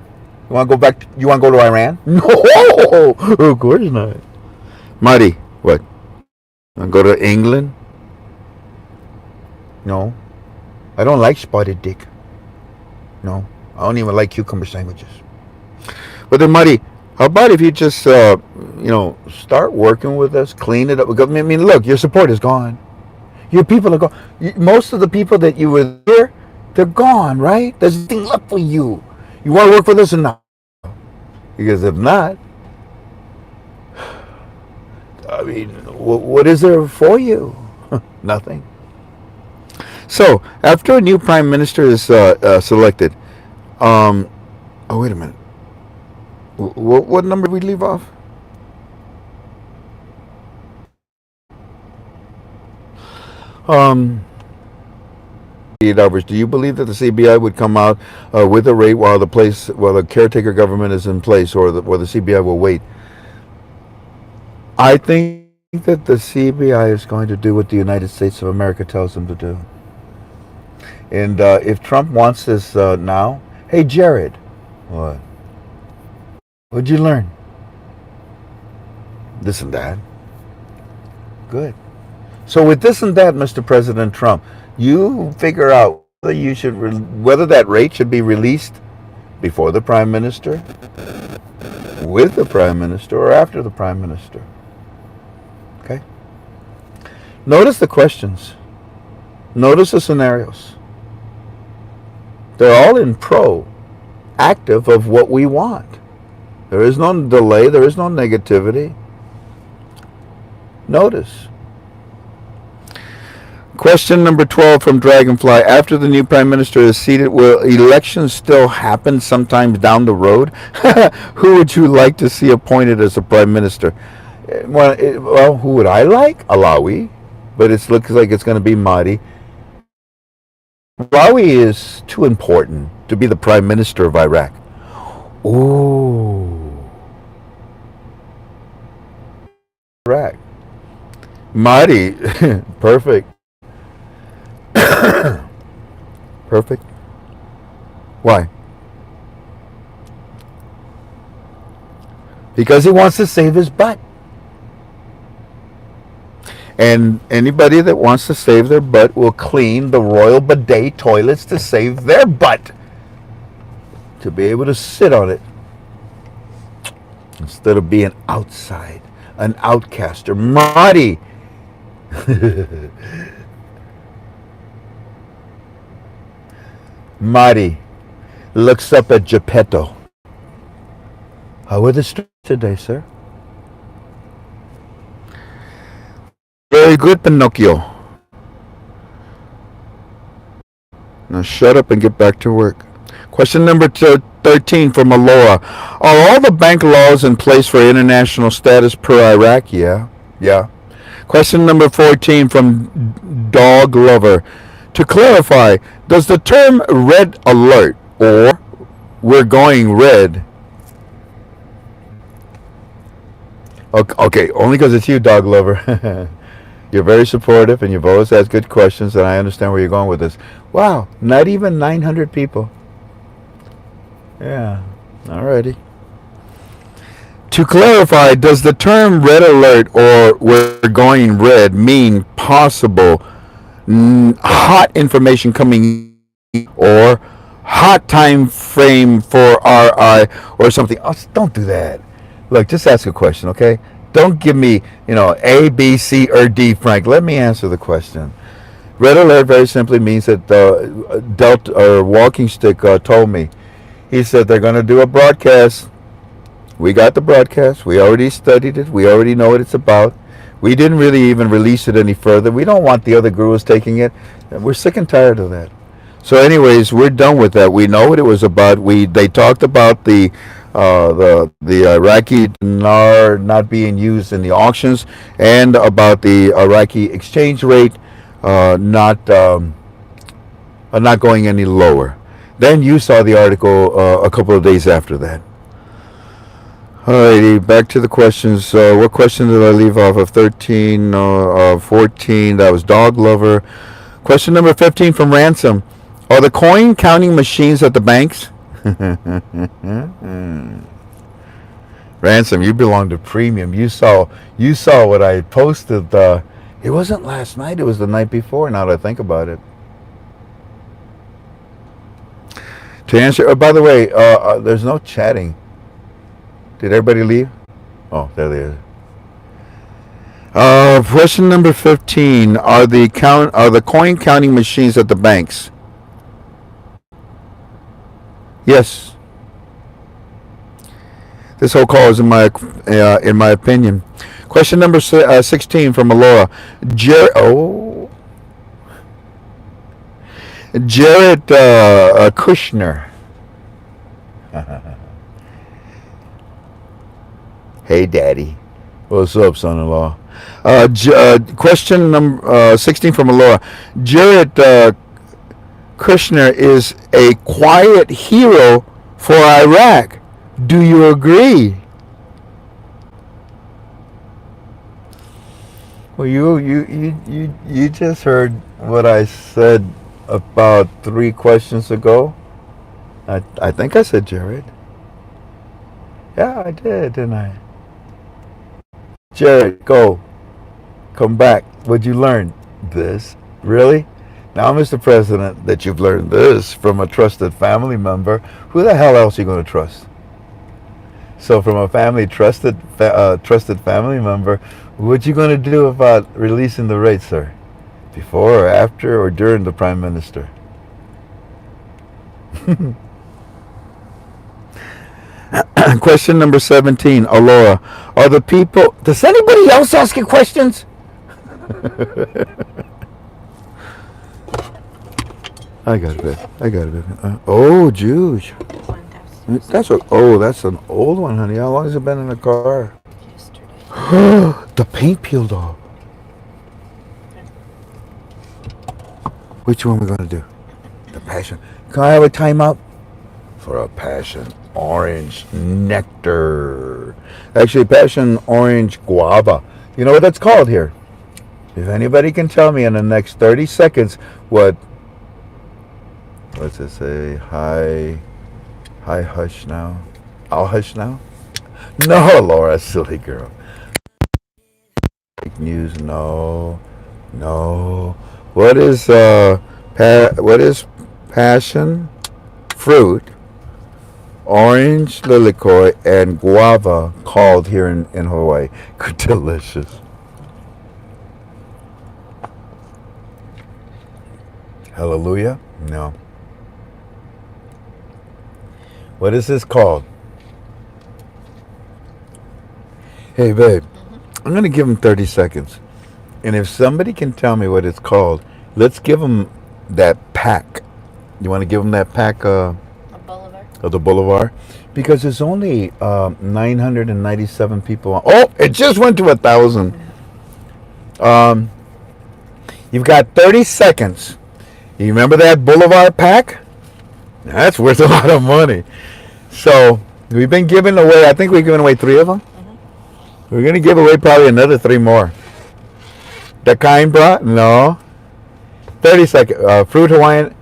You want to go back? You want to go to Iran? No! Of course not. Mahdi, what? You want to go to England? No. I don't like spotted dick. No. I don't even like cucumber sandwiches. But then, Mahdi, how about if you just, start working with us, clean it up? I mean, look, your support is gone. Your people are gone. Most of the people that you were there, they're gone, right? There's nothing left for you. You want to work with us or not? Because if not, I mean, what is there for you? Nothing. So, after a new prime minister is selected, oh, wait a minute. What number did we leave off? Um, 8 hours. Do you believe that the CBI would come out with a rate while the caretaker government is in place, or the CBI will wait? I think that the CBI is going to do what the United States of America tells them to do. And if Trump wants this now, hey Jared, what? What'd you learn? This and that. Good. So with this and that, Mr. President Trump, you figure out whether that rate should be released before the Prime Minister, with the Prime Minister, or after the Prime Minister. Okay? Notice the questions. Notice the scenarios. They're all in active of what we want. There is no delay. There is no negativity. Notice. Question number 12 from Dragonfly. After the new prime minister is seated, will elections still happen sometimes down the road? Who would you like to see appointed as a prime minister? Well, who would I like? Alawi. But it looks like it's going to be Mahdi. Alawi is too important to be the prime minister of Iraq. Ooh. Iraq. Mahdi. Perfect. Perfect. Why? Because he wants to save his butt. And anybody that wants to save their butt will clean the royal bidet toilets to save their butt. To be able to sit on it. Instead of being outside. An outcaster. Mahdi. Mahdi looks up at Geppetto. How are the streets today, sir? Very good, Pinocchio. Now shut up and get back to work. Question number 13 from Alora. Are all the bank laws in place for international status per Iraq? Yeah. Question number 14 from Dog Lover. To clarify, does the term red alert or we're going red? Okay, only because it's you, Dog Lover. You're very supportive and you've always asked good questions, and I understand where you're going with this. Wow, not even 900 people. Yeah, alrighty. To clarify, does the term red alert or we're going red mean possible hot information coming or hot time frame for RI or something? Oh, don't do that. Look, just ask a question, okay? Don't give me, A, B, C, or D, Frank. Let me answer the question. Red alert very simply means that Delta or Walking Stick told me. He said they're going to do a broadcast. We got the broadcast. We already studied it. We already know what it's about. We didn't really even release it any further. We don't want the other gurus taking it. We're sick and tired of that. So anyways, we're done with that. We know what it was about. They talked about the Iraqi dinar not being used in the auctions and about the Iraqi exchange rate not going any lower. Then you saw the article a couple of days after that. Alrighty, back to the questions. What question did I leave off of? 13, 14, that was Dog Lover. Question number 15 from Ransom. Are the coin counting machines at the banks? Ransom, you belong to Premium. You saw what I posted. It wasn't last night, it was the night before, now that I think about it. To answer, by the way, there's no chatting. Did everybody leave? Oh, there they are. Question number 15. Are the coin counting machines at the banks? Yes. This whole call is in my opinion. Question number 16 from Alora. Jared Kushner. Hey, Daddy. What's up, son-in-law? Question number 16 from Alora. Jared Kushner is a quiet hero for Iraq. Do you agree? Well, you just heard what I said about 3 questions ago. I think I said Jared. Yeah, I did, didn't I? Jared, go. Come back. What'd you learn? This. Really? Now, Mr. President, that you've learned this from a trusted family member, who the hell else are you going to trust? So from a trusted family member, what you going to do about releasing the rates, sir? Before or after or during the Prime Minister? Question number 17, Alora. Are the people... Does anybody else ask you questions? I got it, babe. Oh, Jews. 1,000 That's an old one, honey. How long has it been in the car? yesterday. The paint peeled off. Which one we gonna do? The passion. Can I have a timeout? For a passion orange nectar. Actually, passion orange guava. You know what that's called here? If anybody can tell me in the next 30 seconds what's it say? Hi, hush now. I'll hush now. No, Laura, silly girl. Fake news. No. What is passion fruit, orange lilikoi, and guava called here in Hawaii? Delicious. Hallelujah? No. What is this called? Hey, babe. I'm going to give him 30 seconds. And if somebody can tell me what it's called, let's give them that pack. You want to give them that pack A boulevard. of the Boulevard? Because there's only 997 people on. Oh, it just went to 1,000. You've got 30 seconds. You remember that Boulevard pack? That's worth a lot of money. So we've been giving away, I think we've given away 3 of them. We're going to give away probably another 3 more. The kind brought? No. 30 seconds. Fruit Hawaiian,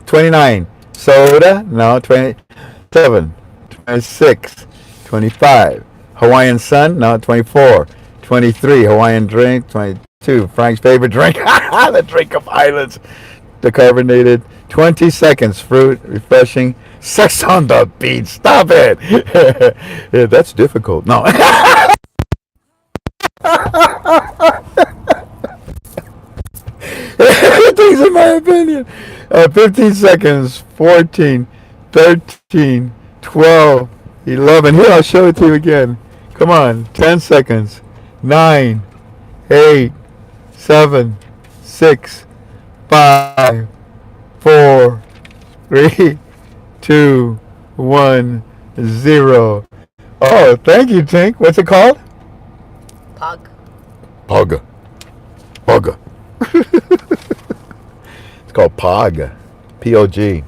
29. Soda? No. 27. 26. 25. Hawaiian Sun? No. 24. 23. Hawaiian drink? 22. Frank's favorite drink? The drink of islands. The carbonated. 20 seconds. Fruit, refreshing. Sex on the beach. Stop it. Yeah, that's difficult. No. Things in my opinion. 15 seconds. 14. 13. 12. 11. Here, I'll show it to you again. Come on. 10 seconds. 9. 8. 7. 6. 5. 4. 3. 2. 1. 0. Oh, thank you, Tink. What's it called? Pug. Pug. It's called Pog. P-O-G.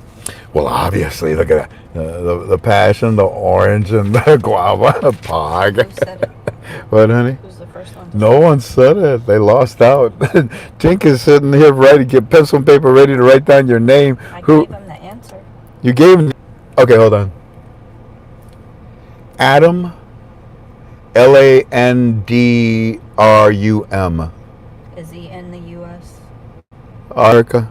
Well, obviously, look at that. The passion, the orange, and the guava. Pog. Who said it? What, honey? Who's the first one? No one said it. They lost out. Tink is sitting here ready, get pencil and paper ready to write down your name. I Who? gave him the answer. You gave him. Okay, hold on. Adam. Landrum. Is he in the U.S.? Erica.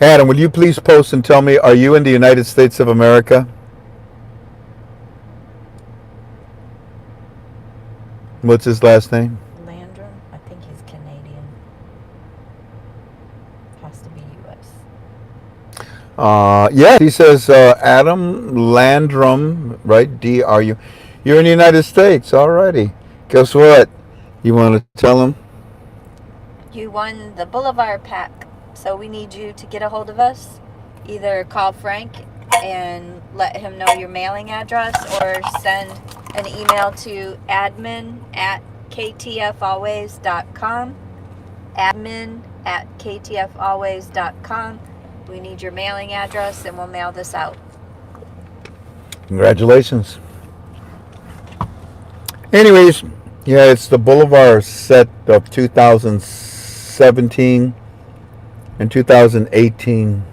Adam, will you please post and tell me, are you in the United States of America? What's his last name? Landrum? I think he's Canadian. Has to be U.S. Yeah, he says Adam Landrum, right? D-R-U. You're in the United States, alrighty. Guess what? You want to tell him? You won the Boulevard pack, so we need you to get a hold of us. Either call Frank and let him know your mailing address, or send an email to admin@ktfalways.com. admin@ktfalways.com. We need your mailing address and we'll mail this out. Congratulations. Anyways, yeah, it's the Boulevard set of 2017 and 2018.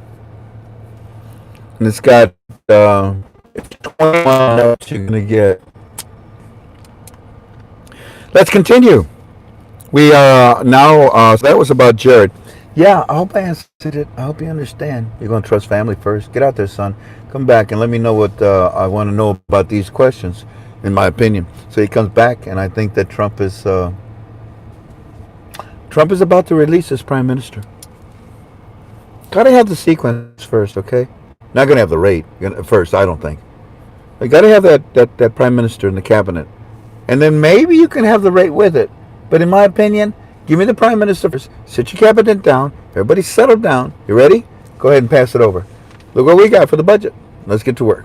And it's got 21 notes you're going to get. Let's continue. We are now, so that was about Jared. Yeah, I hope I answered it. I hope you understand. You're going to trust family first. Get out there, son. Come back and let me know what I want to know about these questions, in my opinion. So he comes back, and I think that Trump is about to release his prime minister. Gotta have the sequence first, okay? Not gonna have the rate first, I don't think. You gotta have that prime minister in the cabinet, and then maybe you can have the rate with it. But in my opinion, give me the prime minister first. Sit your cabinet down. Everybody settle down. You ready? Go ahead and pass it over. Look what we got for the budget. Let's get to work.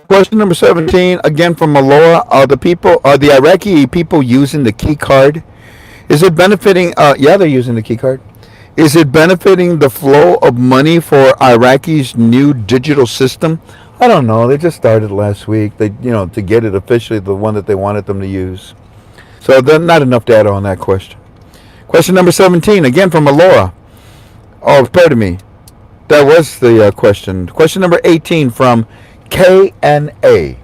Question number 17, again from Malora. Are the Iraqi people using the key card? Is it benefiting? Yeah, they're using the key card. Is it benefiting the flow of money for Iraqis' new digital system? I don't know. They just started last week. They, to get it officially, the one that they wanted them to use. So there's not enough data on that question. Question number 17, again from Alora. Oh, pardon me. That was the question. Question number 18 from KNA.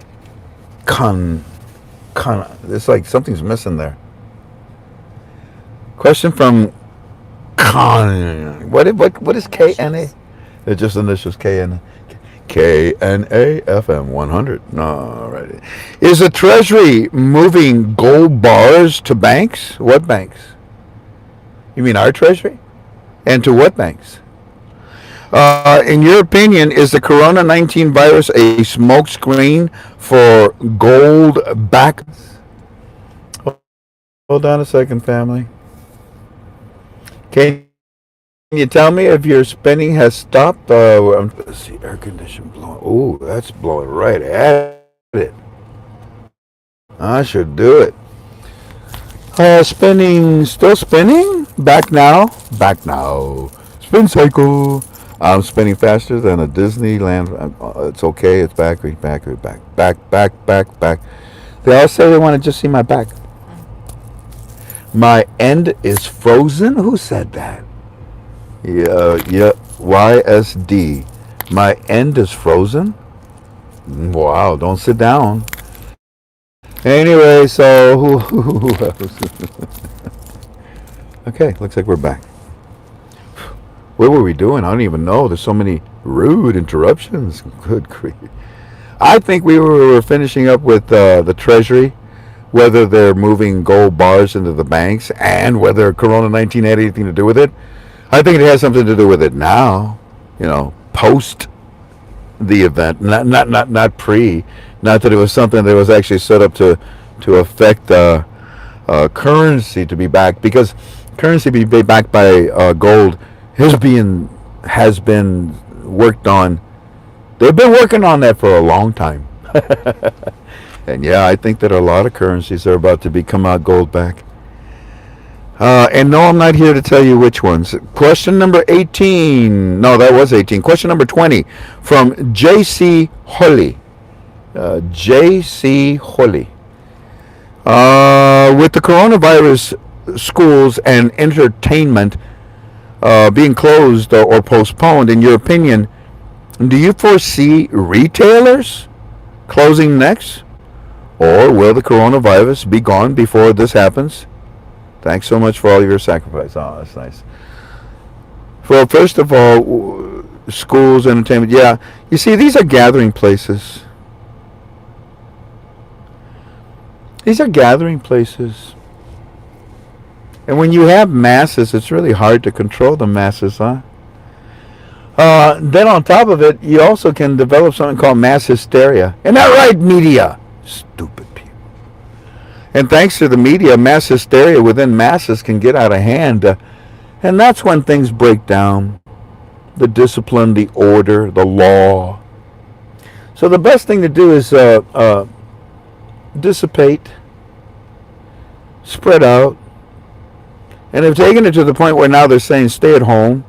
It's like something's missing there. Question from What is KNA? It's just initials KNA. KNA FM 100. Alrighty. Is the Treasury moving gold bars to banks? What banks? You mean our Treasury? And to what banks? In your opinion, is the Corona-19 virus a smokescreen for gold back? Hold on a second, family. Can you tell me if your spending has stopped? Let's see, air condition blowing. Ooh, that's blowing right at it. I should do it. Spinning, still spinning? Back now? Back now. Spin cycle. I'm spinning faster than a Disneyland. It's okay. It's back. They all say they want to just see my back. My end is frozen? Who said that? Yeah. YSD. My end is frozen? Wow, don't sit down. Anyway, so who else? Okay, looks like we're back. What were we doing? I don't even know. There's so many rude interruptions. Good grief. I think we were finishing up with the Treasury, whether they're moving gold bars into the banks, and whether Corona-19 had anything to do with it. I think it has something to do with it now, post the event, not pre. Not that it was something that was actually set up to affect currency to be backed, because currency be backed by gold has been worked on. They've been working on that for a long time. And yeah, I think that a lot of currencies are about to become out gold back. And no, I'm not here to tell you which ones. Question number 18. No, that was 18. Question number 20 from J.C. Holly. J.C. Holly. With the coronavirus, schools and entertainment being closed or postponed, in your opinion, do you foresee retailers closing next? Or will the coronavirus be gone before this happens? Thanks so much for all your sacrifice. Oh, that's nice. Well, first of all, schools, entertainment, yeah. You see, these are gathering places. These are gathering places. And when you have masses, it's really hard to control the masses, huh? Then on top of it, you also can develop something called mass hysteria. Isn't that right, media? Stupid people. And thanks to the media, mass hysteria within masses can get out of hand. And that's when things break down. the discipline, the order, the law. So the best thing to do is dissipate, spread out, and they've taken it to the point where now they're saying stay at home.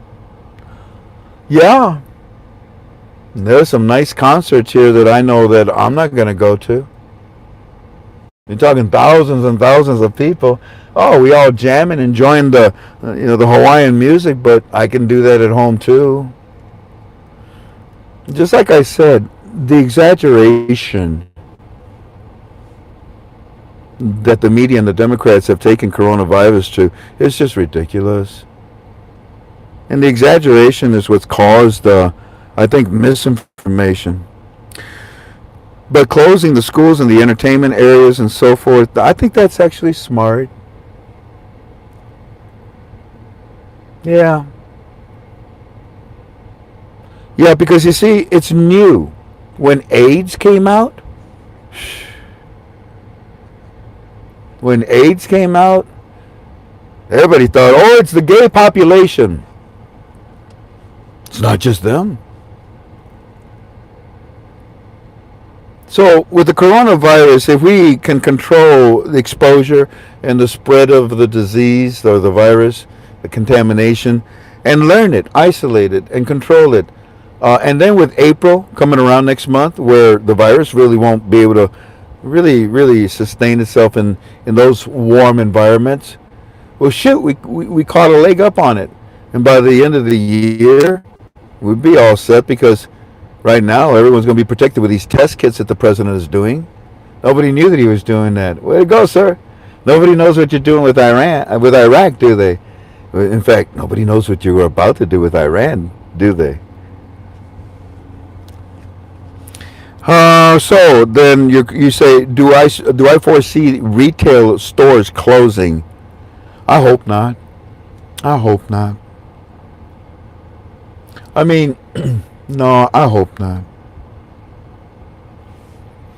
Yeah, there's some nice concerts here that I know that I'm not going to go to. You're talking thousands and thousands of people. Oh, we all jamming, enjoying the the Hawaiian music, but I can do that at home too. Just like I said, the exaggeration that the media and the Democrats have taken coronavirus to is just ridiculous. And the exaggeration is what's caused, I think, misinformation. But closing the schools and the entertainment areas and so forth, I think that's actually smart. Yeah. Yeah, because you see, it's new. When AIDS came out, everybody thought, oh, it's the gay population. It's not just them. So with the coronavirus, if we can control the exposure and the spread of the disease or the virus, the contamination, and learn it, isolate it, and control it, and then with April coming around next month, where the virus really won't be able to really sustain itself in those warm environments, well, shoot, we caught a leg up on it. And by the end of the year, we'd be all set because right now everyone's going to be protected with these test kits that the president is doing. Nobody knew that he was doing that. Way to go, sir. Nobody knows what you're doing with Iraq, do they? In fact, nobody knows what you were about to do with Iran, do they? So then you say, do I foresee retail stores closing? I hope not. I hope not. I mean, no, I hope not.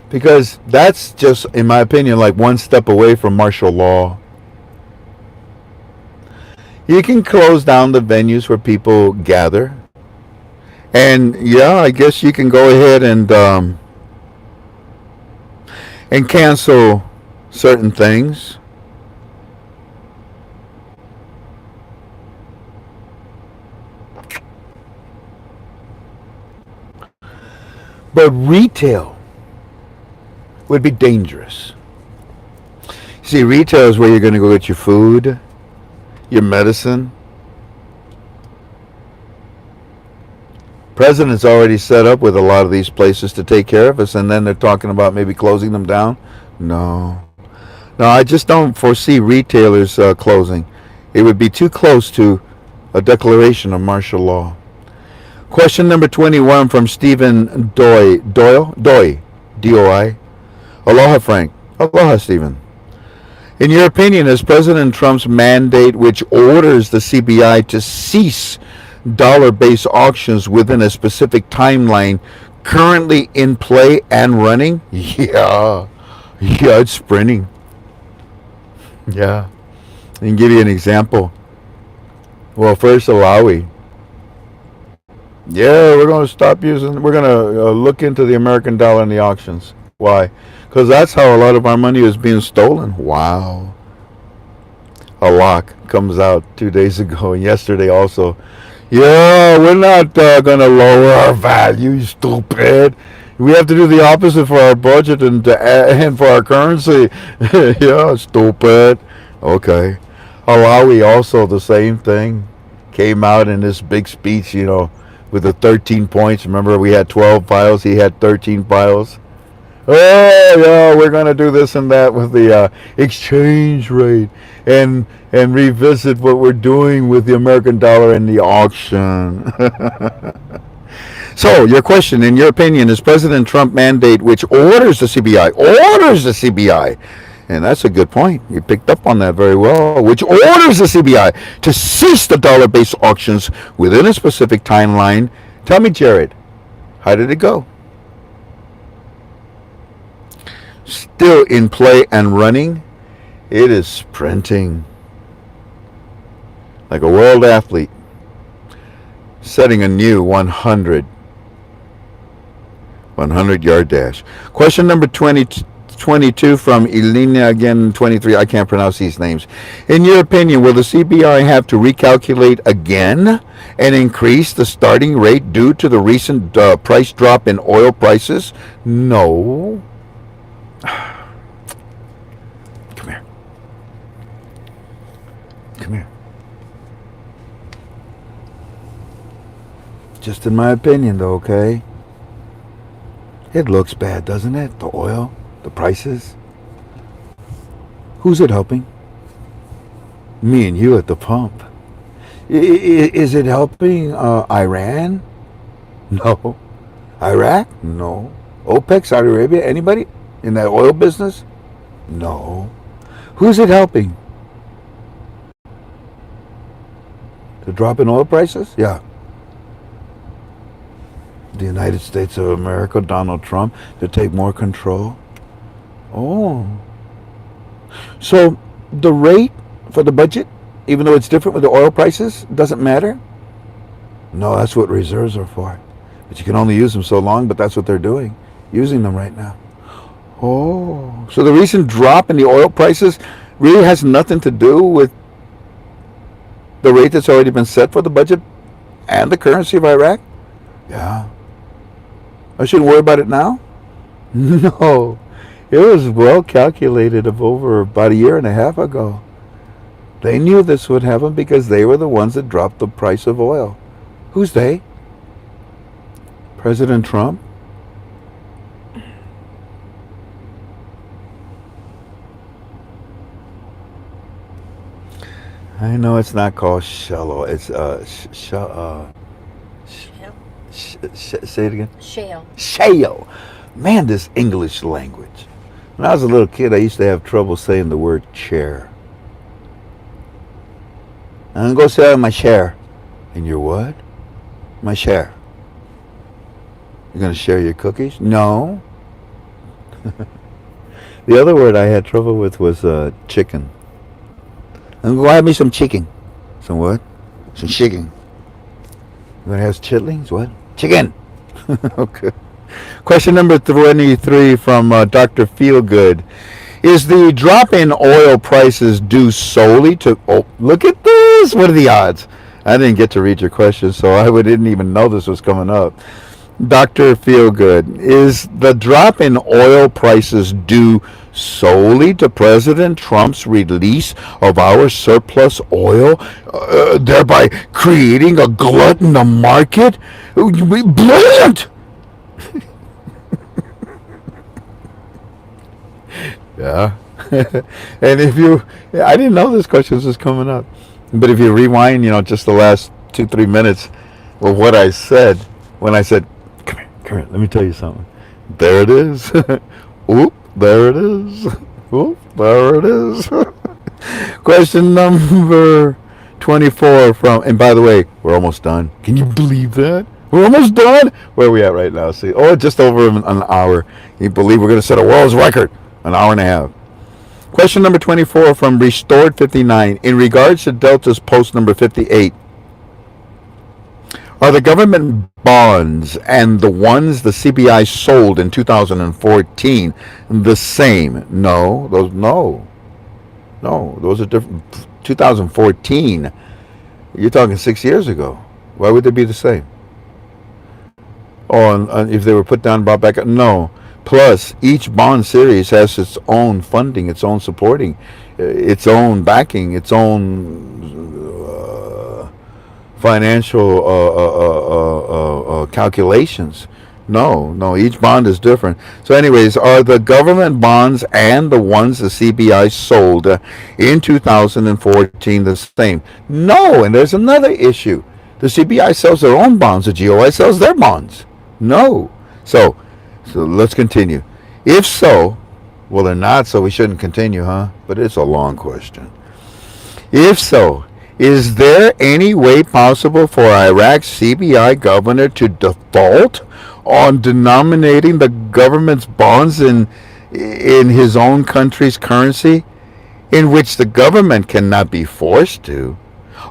Because that's just, in my opinion, like one step away from martial law. You can close down the venues where people gather. And yeah, I guess you can go ahead and cancel certain things. But retail would be dangerous. See, retail is where you're going to go get your food, your medicine. President's already set up with a lot of these places to take care of us, and then they're talking about maybe closing them down. No, I just don't foresee retailers closing. It would be too close to a declaration of martial law. Question number 21 from Stephen Doyle, D-O-I. Aloha, Frank. Aloha, Stephen. In your opinion, is President Trump's mandate, which orders the CBI to cease dollar-based auctions within a specific timeline, currently in play and running? Yeah, it's sprinting. Yeah. I can give you an example. Well, first, Malawi. Yeah, we're going to look into the American dollar in the auctions. Why? Because that's how a lot of our money is being stolen. Wow. A lock comes out 2 days ago and yesterday also. Yeah, we're not going to lower our value, stupid. We have to do the opposite for our budget and for our currency. Yeah, stupid. Okay. Malawi also the same thing. Came out in this big speech, with the 13 points. Remember, we had 12 files. He had 13 files. Oh, yeah, we're going to do this and that with the exchange rate and revisit what we're doing with the American dollar in the auction. So, your question, in your opinion, is President Trump mandate which orders the CBI, and that's a good point. You picked up on that very well. Which orders the CBI to cease the dollar-based auctions within a specific timeline. Tell me, Jared, how did it go? Still in play and running. It is sprinting like a world athlete. setting a new 100-yard dash. Question number 22 from Elena, again 23. I can't pronounce these names. In your opinion, will the CBI have to recalculate again and increase the starting rate due to the recent price drop in oil prices? No. Come here. Come here. Just in my opinion, though, okay? It looks bad, doesn't it? The oil, the prices. Who's it helping? Me and you at the pump. Is it helping Iran? No. Iraq? No. OPEC, Saudi Arabia? Anybody in that oil business? No. Who's it helping? The drop in oil prices? Yeah. The United States of America, Donald Trump, to take more control. Oh. So the rate for the budget, even though it's different with the oil prices, doesn't matter? No, that's what reserves are for. But you can only use them so long, but that's what they're doing, using them right now. Oh. So the recent drop in the oil prices really has nothing to do with the rate that's already been set for the budget and the currency of Iraq? Yeah. I shouldn't worry about it now? No. It was well calculated of over about a year and a half ago. They knew this would happen because they were the ones that dropped the price of oil. Who's they? President Trump? I know it's not called shallow. It's say it again. Shale. Shale. Man, this English language. When I was a little kid, I used to have trouble saying the word chair. I'm gonna go sit on my chair. And your what? My chair. You're gonna share your cookies? No. The other word I had trouble with was chicken. I'm gonna have me some chicken. Some what? Some chicken. You gonna have chitlings? What? Chicken. Okay. Question number 23 from Dr. Feelgood. Is the drop in oil prices due solely to... Oh, look at this. What are the odds? I didn't get to read your question, so I didn't even know this was coming up. Dr. Feelgood, is the drop in oil prices due solely to President Trump's release of our surplus oil, thereby creating a glut in the market? Brilliant! Yeah. And I didn't know this question was coming up. But if you rewind, just the last 2-3 minutes of what I said, when I said, come here, let me tell you something. There it is. Oop, there it is. Oop, there it is. Question number 24 from, and by the way, we're almost done. Can you believe that? We're almost done? Where are we at right now? See, just over an hour. You believe we're going to set a world's record? An hour and a half. Question number 24 from Restored 59. In regards to Delta's post number 58, are the government bonds and the ones the CBI sold in 2014 the same? No, those are different. 2014. You're talking 6 years ago. Why would they be the same? Oh, and if they were put down and brought back up? No. Plus, each bond series has its own funding, its own supporting, its own backing, its own financial calculations. No, each bond is different. So anyways, are the government bonds and the ones the CBI sold in 2014 the same? No, and there's another issue. The CBI sells their own bonds, the GOI sells their bonds. No. So let's continue. If so, well, they're not, so we shouldn't continue, huh? But it's a long question. If so, is there any way possible for Iraq's CBI governor to default on denominating the government's bonds in his own country's currency, in which the government cannot be forced to,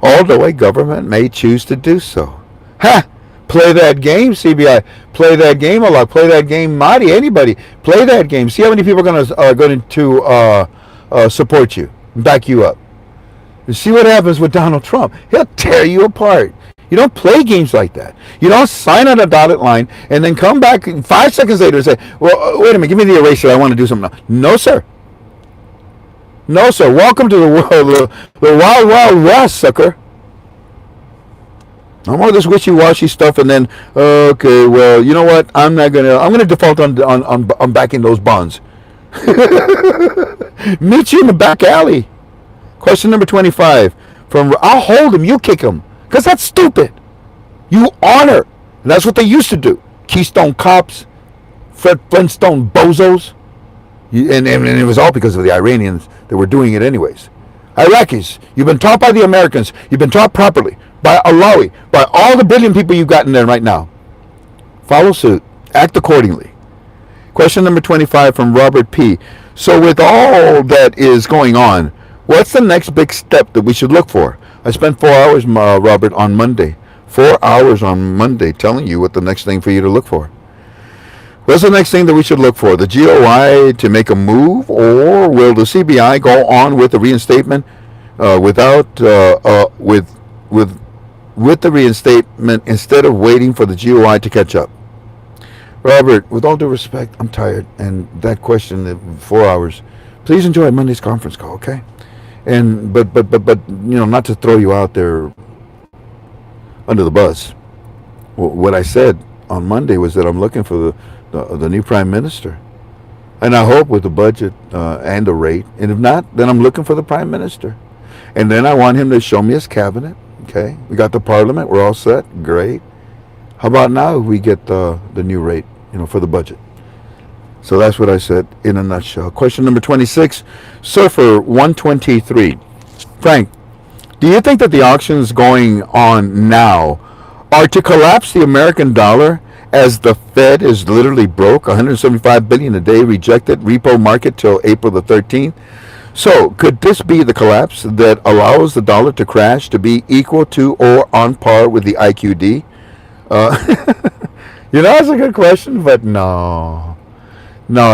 although a government may choose to do so? Ha! Play that game, CBI. Play that game, Allah. Play that game, Mahdi. Anybody. Play that game. See how many people are going to support you, back you up. You see what happens with Donald Trump. He'll tear you apart. You don't play games like that. You don't sign on a dotted line and then come back 5 seconds later and say, well, wait a minute, give me the eraser. I want to do something now. No, sir. No, sir. Welcome to the world, the wild, wild west, sucker. No more of this wishy-washy stuff, and then okay, well, you know what? I'm gonna default on backing those bonds. Meet you in the back alley. Question number 25 from I'll hold him, you kick him, because that's stupid. You honor, and that's what they used to do. Keystone Cops, Fred Flintstone bozos, and it was all because of the Iranians that were doing it anyways. Iraqis, you've been taught by the Americans. You've been taught properly by Allawi, by all the brilliant people you've got in there right now. Follow suit. Act accordingly. Question number 25 from Robert P. So with all that is going on, what's the next big step that we should look for? I spent 4 hours, Robert, on Monday. 4 hours on Monday telling you what the next thing for you to look for. What's the next thing that we should look for? The GOI to make a move, or will the CBI go on with the reinstatement with the reinstatement instead of waiting for the GOI to catch up? Robert, with all due respect, I'm tired, and that question, 4 hours. Please enjoy Monday's conference call, okay? And but not to throw you out there under the bus. What I said on Monday was that I'm looking for the new prime minister, and I hope with the budget and the rate. And if not, then I'm looking for the prime minister, and then I want him to show me his cabinet. Okay, we got the parliament. We're all set. Great. How about now we get the new rate, for the budget? So that's what I said in a nutshell. Question number 26, Surfer 123. Frank, do you think that the auctions going on now are to collapse the American dollar, as the Fed is literally broke, 175 billion a day rejected repo market till April the 13th? So could this be the collapse that allows the dollar to crash to be equal to or on par with the IQD? That's a good question, but no,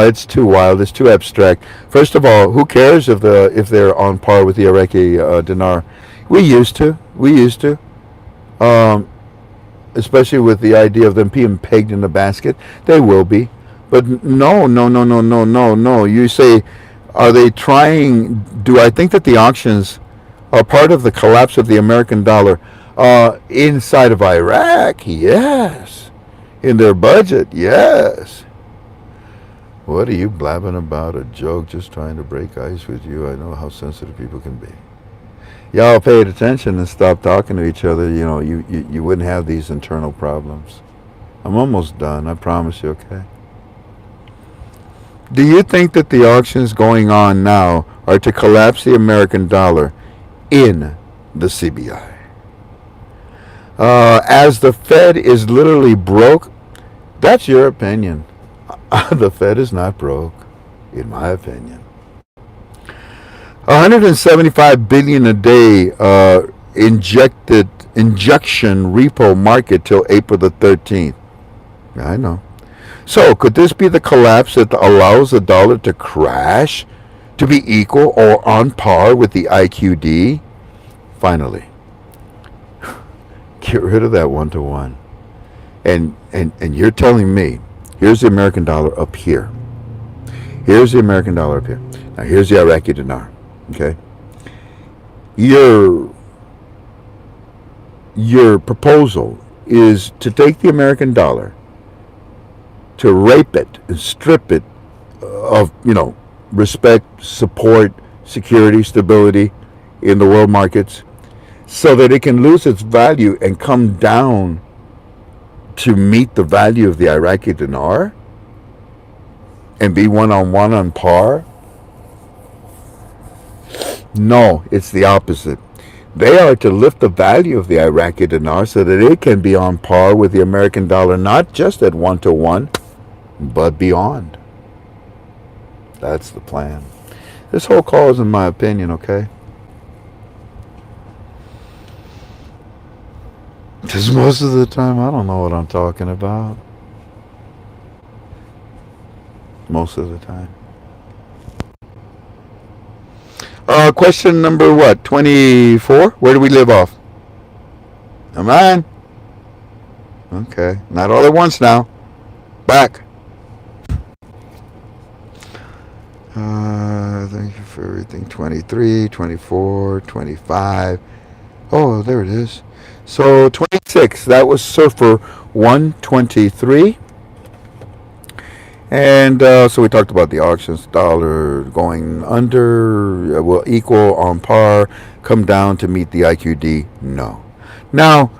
it's too wild. It's too abstract. First of all, who cares if they're on par with the Iraqi dinar? We used to, especially with the idea of them being pegged in the basket. They will be, but no. You say, are they trying? Do I think that the auctions are part of the collapse of the American dollar? Inside of Iraq, yes. In their budget, yes. What are you blabbing about? A joke, just trying to break ice with you. I know how sensitive people can be. Y'all paid attention and stopped talking to each other, you wouldn't have these internal problems. I'm almost done, I promise you, okay? Do you think that the auctions going on now are to collapse the American dollar in the CBI? As the Fed is literally broke, that's your opinion. The Fed is not broke, in my opinion. 175 billion a day injection repo market till April the 13th. I know. So could this be the collapse that allows the dollar to crash to be equal or on par with the IQD? Finally, get rid of that 1-to-1. And you're telling me, here's the American dollar up here. Here's the American dollar up here. Now here's the Iraqi dinar. Okay. Your proposal is to take the American dollar, to rape it and strip it of, respect, support, security, stability in the world markets, so that it can lose its value and come down to meet the value of the Iraqi dinar and be one-on-one on par? No, it's the opposite. They are to lift the value of the Iraqi dinar so that it can be on par with the American dollar, not just at 1-to-1, but beyond. That's the plan. This whole call is in my opinion, okay? Because most of the time, I don't know what I'm talking about. Most of the time. Question number what? 24? Where do we live off? Come on. Okay. Not all at once now. Back. Thank you for everything. 23, 24, 25. Oh, there it is. So 26. That was Surfer 123. And so we talked about the auctions, dollar going under, will equal, on par, come down to meet the IQD, no. Now,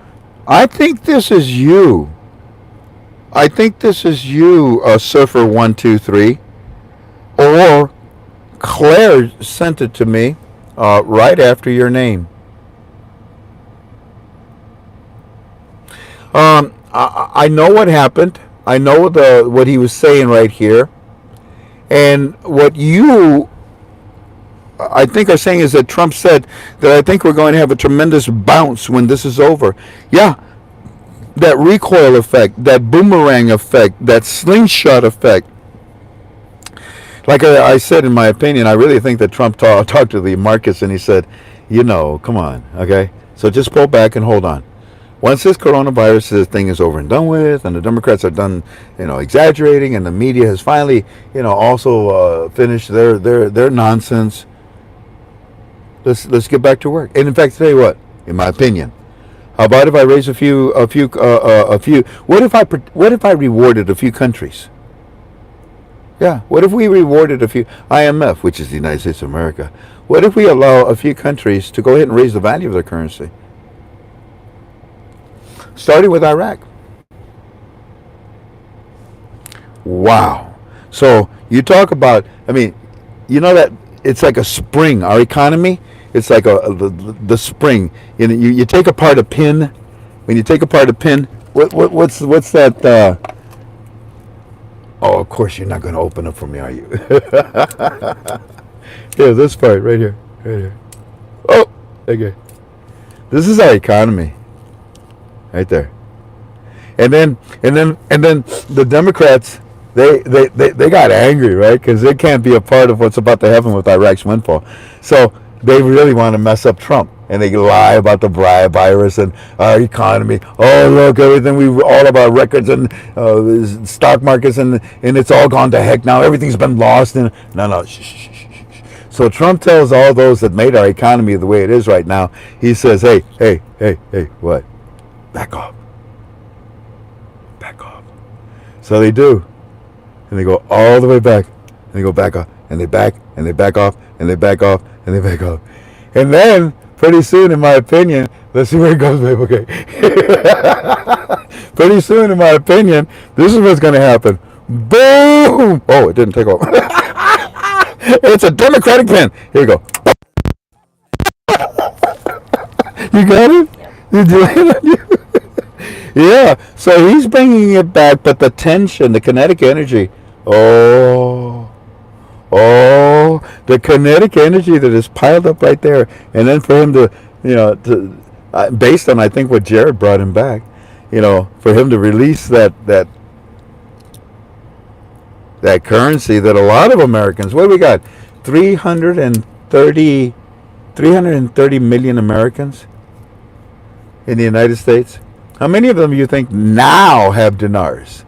I think this is you. Surfer 123, or Claire sent it to me right after your name. I know what happened. I know what he was saying right here. And what you, I think, are saying is that Trump said that I think we're going to have a tremendous bounce when this is over. Yeah, that recoil effect, that boomerang effect, that slingshot effect. Like I said, in my opinion, I really think that Trump talked to the markets and he said, come on, okay? So just pull back and hold on. Once this coronavirus thing is over and done with, and the Democrats are done, exaggerating, and the media has finally, also finished their nonsense. Let's get back to work. And in fact, tell you what, in my opinion, how about if I raise a few? What if I rewarded a few countries? Yeah. What if we rewarded a few? IMF, which is the United States of America. What if we allow a few countries to go ahead and raise the value of their currency? Starting with Iraq. Wow. So you talk about, that it's like a spring. Our economy, it's like the spring. You take apart a pin. When you take apart a pin, what's that? Oh, of course you're not going to open up for me, are you? Here, this part right here, right here. Oh, okay. This is our economy. Right there. And then the Democrats, they got angry, right? Because they can't be a part of what's about to happen with Iraq's windfall. So they really want to mess up Trump. And they lie about the virus and our economy. Oh, look, everything, all of our records and stock markets, and it's all gone to heck now. Everything's been lost. And no, shh. So Trump tells all those that made our economy the way it is right now, he says, hey, what? Back off. So they do. And they go all the way back. And they go back off. And they back. And they back off. And they back off. And they back off. And then, pretty soon, in my opinion, let's see where it goes, babe. Okay. Pretty soon, in my opinion, this is what's going to happen. Boom! Oh, it didn't take off. It's a Democratic pen. Here you go. You got it? You did it? Yeah, so he's bringing it back, but the tension, the kinetic energy, the kinetic energy that is piled up right there, and then for him to, based on, I think, what Jared brought him back, for him to release that currency that a lot of Americans, what do we got, 330 million Americans in the United States. How many of them you think now have dinars?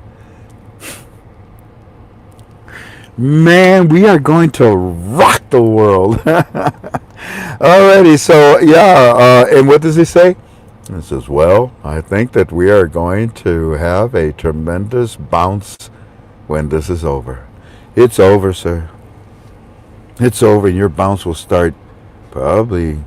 Man, we are going to rock the world. Alrighty, so yeah, and what does he say? He says, well, I think that we are going to have a tremendous bounce when this is over. It's over, sir. It's over, and your bounce will start probably.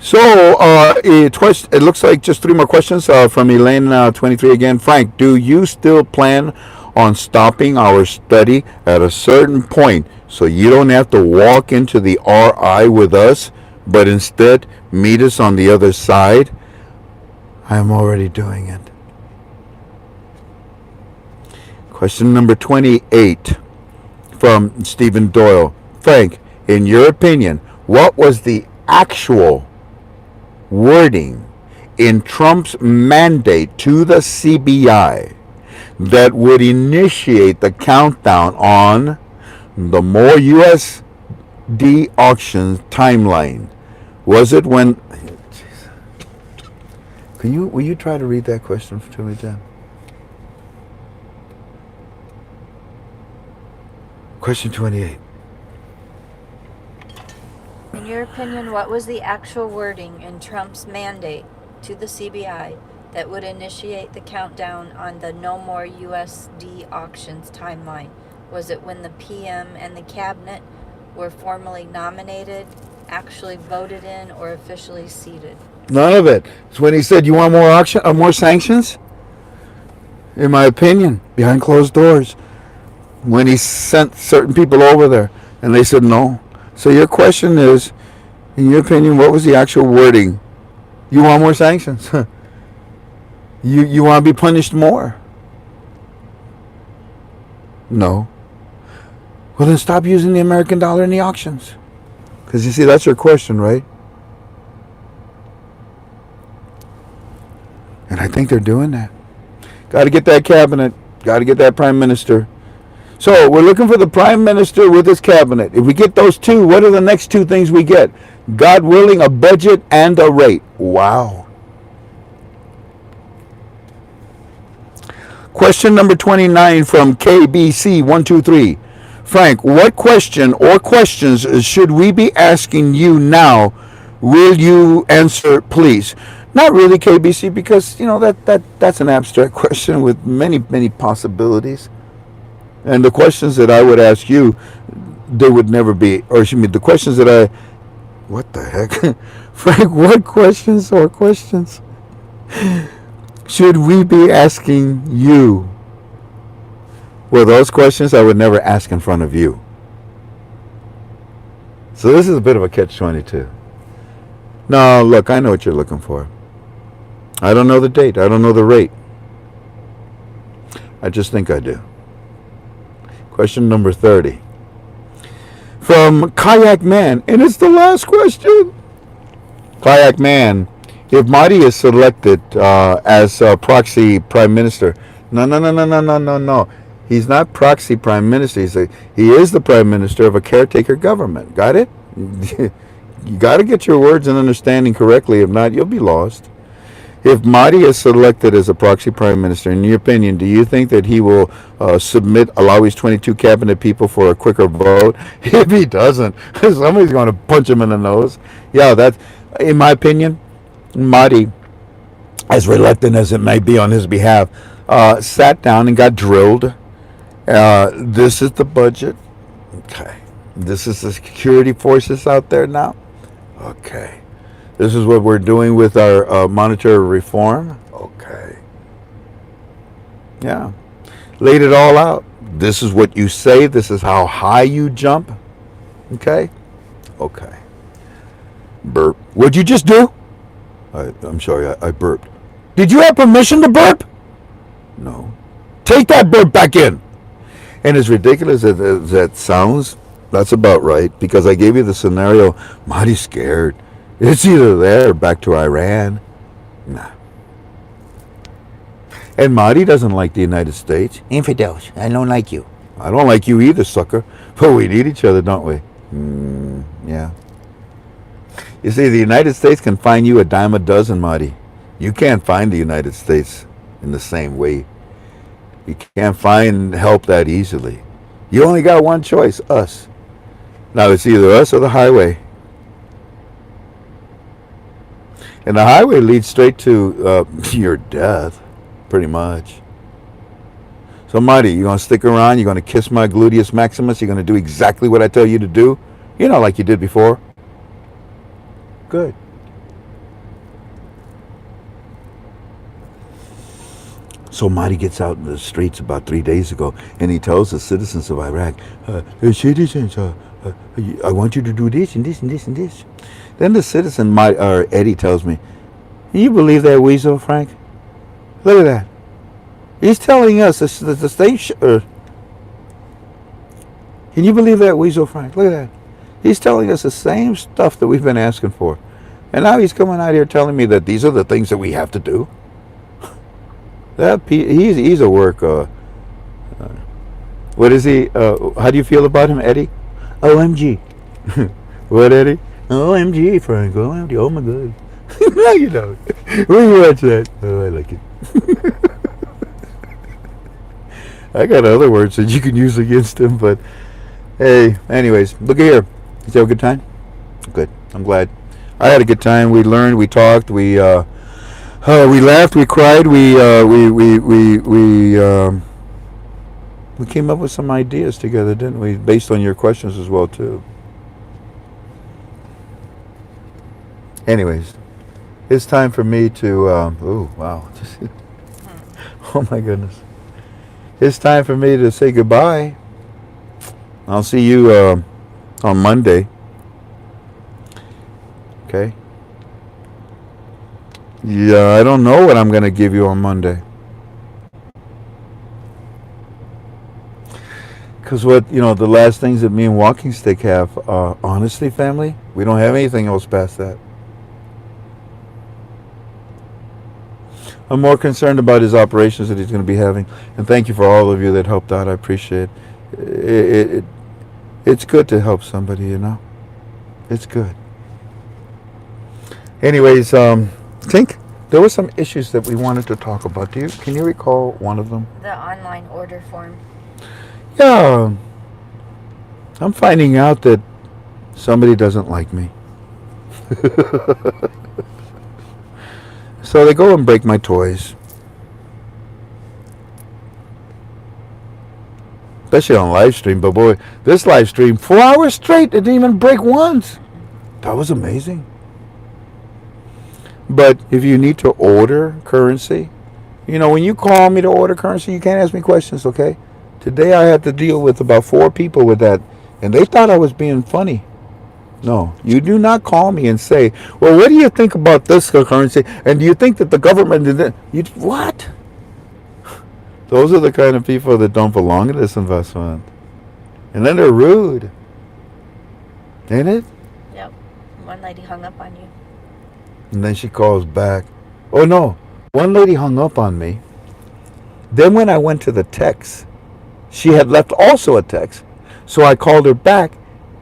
So it looks like just 3 more questions from Elaine 23 again. Frank, do you still plan on stopping our study at a certain point so you don't have to walk into the RI with us, but instead meet us on the other side? I'm already doing it. Question number 28 from Stephen Doyle. Frank, in your opinion, what was the actual wording in Trump's mandate to the CBI that would initiate the countdown on the more USD auctions timeline? Was it when... Will you try to read that question to me, Jen? Question 28. In your opinion, what was the actual wording in Trump's mandate to the CBI that would initiate the countdown on the No More USD auctions timeline? Was it when the PM and the cabinet were formally nominated, actually voted in, or officially seated? None of it. It's when he said, "You want more sanctions?" In my opinion, behind closed doors, when he sent certain people over there, and they said no. So your question is, in your opinion, what was the actual wording? You want more sanctions? You want to be punished more? No. Well, then stop using the American dollar in the auctions. Because you see, that's your question, right? And I think they're doing that. Got to get that cabinet. Got to get that prime minister. So we're looking for the prime minister with his cabinet. If we get those two, what are the next two things we get? God willing, a budget and a rate. Wow. Question number 29 from KBC 123. Frank, what question or questions should we be asking you now? Will you answer, please? Not really, KBC, because that's an abstract question with many possibilities. And the questions that I would ask you, there would never be, or excuse me, the questions that what the heck? Frank, what questions or questions should we be asking you? Well, those questions I would never ask in front of you. So this is a bit of a catch-22. No, look, I know what you're looking for. I don't know the date. I don't know the rate. I just think I do. Question number 30. From Kayak Man, and it's the last question. Kayak Man, if Mahdi is selected as proxy prime minister, no. He's not proxy prime minister. He is the prime minister of a caretaker government. Got it? You got to get your words and understanding correctly. If not, you'll be lost. If Mahdi is selected as a proxy prime minister, in your opinion, do you think that he will allow his 22 cabinet people for a quicker vote? If he doesn't, somebody's going to punch him in the nose. Yeah, that's, in my opinion, Mahdi, as reluctant as it may be on his behalf, sat down and got drilled. This is the budget. Okay. This is the security forces out there now. Okay. This is what we're doing with our monetary reform. Okay. Yeah. Laid it all out. This is what you say. This is how high you jump. Okay? Okay. Burp. What'd you just do? I'm sorry, I burped. Did you have permission to burp? No. Take that burp back in. And as ridiculous as that sounds, that's about right. Because I gave you the scenario. Mahdi's scared. It's either there or back to Iran. Nah. And Mahdi doesn't like the United States. Infidels, I don't like you. I don't like you either, sucker. But we need each other, don't we? Yeah. You see, the United States can find you a dime a dozen, Mahdi. You can't find the United States in the same way. You can't find help that easily. You only got one choice, us. Now, it's either us or the highway. And the highway leads straight to your death, pretty much. So, Mahdi, you going to stick around? You're going to kiss my gluteus maximus? You're going to do exactly what I tell you to do? Like you did before? Good. So Mahdi gets out in the streets about 3 days ago, and he tells the citizens of Iraq, citizens, I want you to do this and this and this and this. Then the citizen, Eddie, tells me, can you believe that weasel, Frank? Look at that. He's telling us the state. Can you believe that weasel, Frank? Look at that. He's telling us the same stuff that we've been asking for. And now he's coming out here telling me that these are the things that we have to do. He's a work. What is he? How do you feel about him, Eddie? OMG. What, Eddie? OMG, Frank. OMG. Oh my God. No, you don't. When you watch that, oh, I like it. I got other words that you can use against him, but hey, anyways, look at here. Did you have a good time? Good. I'm glad. I had a good time. We learned. We talked. We laughed. We cried. We came up with some ideas together, didn't we? Based on your questions as well too. Anyways, it's time for me to. Oh wow! Oh my goodness! It's time for me to say goodbye. I'll see you on Monday. Okay. Yeah, I don't know what I'm going to give you on Monday. Because the last things that me and Walking Stick have, honestly, family, we don't have anything else past that. I'm more concerned about his operations that he's going to be having. And thank you for all of you that helped out. I appreciate it. It's good to help somebody, It's good. Anyways, I think there were some issues that we wanted to talk about. Can you recall one of them? The online order form. Yeah. I'm finding out that somebody doesn't like me. So they go and break my toys. Especially on live stream. But boy, this live stream, 4 hours straight, it didn't even break once. That was amazing. But if you need to order currency, when you call me to order currency, you can't ask me questions, okay? Today I had to deal with about 4 people with that, and they thought I was being funny. No, you do not call me and say, well, what do you think about this currency? And do you think that the government did that? What? Those are the kind of people that don't belong in this investment. And then they're rude. Ain't it? Yep. One lady hung up on you. And then she calls back. Oh, no. One lady hung up on me. Then when I went to the text, she had left also a text. So I called her back.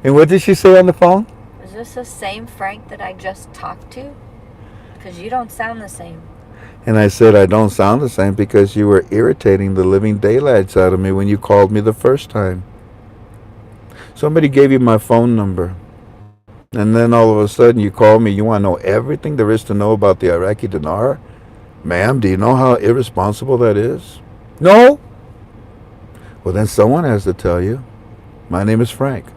And what did she say on the phone? Is this the same Frank that I just talked to? Because you don't sound the same. And I said, I don't sound the same because you were irritating the living daylights out of me when you called me the first time. Somebody gave you my phone number. And then all of a sudden you call me. You want to know everything there is to know about the Iraqi dinar? Ma'am, do you know how irresponsible that is? No? Well, then someone has to tell you. My name is Frank.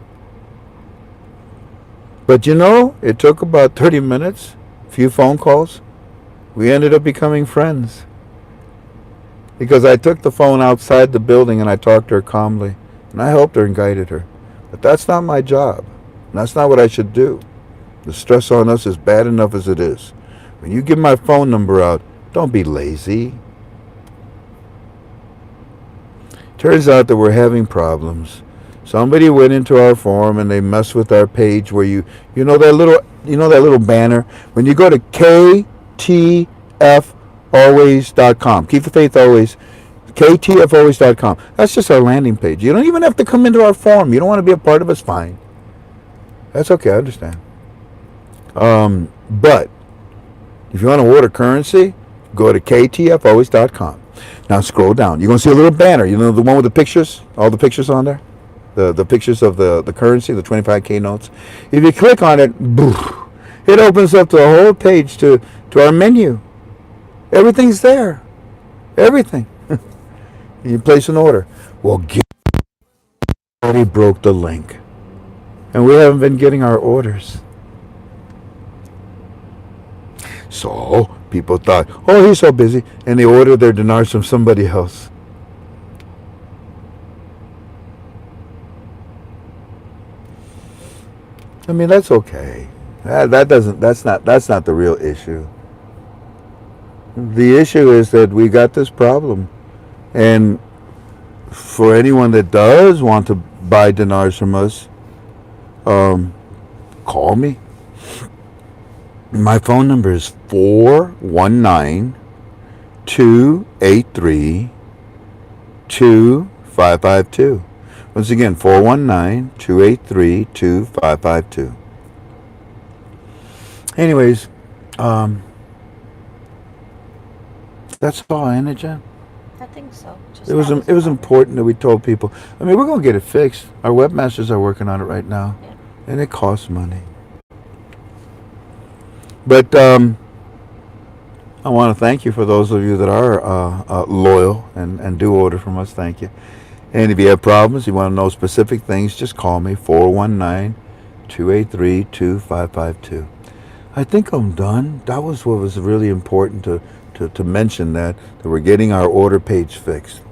But it took about 30 minutes, a few phone calls. We ended up becoming friends. Because I took the phone outside the building and I talked to her calmly. And I helped her and guided her. But that's not my job. That's not what I should do. The stress on us is bad enough as it is. When you give my phone number out, don't be lazy. Turns out that we're having problems. Somebody went into our forum and they messed with our page where you know that little banner. When you go to ktfalways.com, keep the faith always, ktfalways.com. That's just our landing page. You don't even have to come into our forum. You don't want to be a part of us, fine. That's okay, I understand. But if you want to order currency, go to ktfalways.com. Now scroll down. You're going to see a little banner. The one with the pictures? All the pictures on there? The pictures of the currency, the 25K notes. If you click on it, it opens up the whole page to our menu. Everything's there. Everything. You place an order. Well, already broke the link. And we haven't been getting our orders. So people thought, oh, he's so busy. And they ordered their dinars from somebody else. I mean, that's okay. That's not the real issue. The issue is that we got this problem. And for anyone that does want to buy dinars from us, call me. My phone number is 419-283-2552. Once again, 419-283-2552. Anyways, that's all, ain't it, Jen? I think so. Just It was that it was all. important that we told people. I mean, we're gonna get it fixed. Our webmasters are working on it right now, Yeah. and it costs money. But I want to thank you for those of you that are loyal and do order from us. Thank you. And if you have problems, you want to know specific things, just call me 419-283-2552. I think I'm done. That was what was really important to mention, that we're getting our order page fixed.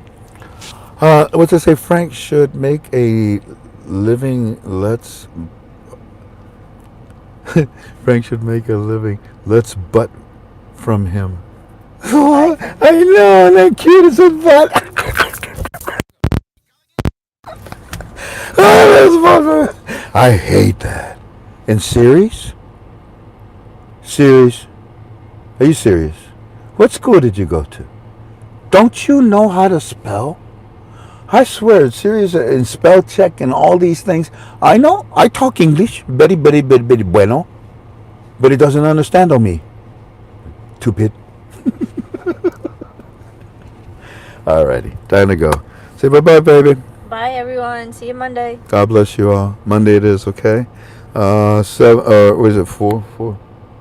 What's it say? Frank should make a living. Frank should make a living. Let's butt from him. Oh, I know, that cute as a butt. Oh, that's fun. I hate that. In series? Series? Are you serious? What school did you go to? Don't you know how to spell? I swear, it's serious in spell check and all these things. I know, I talk English, very bueno, but he doesn't understand on me. Stupid. Alrighty, time to go. Say bye-bye, baby. Bye, everyone. See you Monday. God bless you all. Monday it is, okay? Was it 4?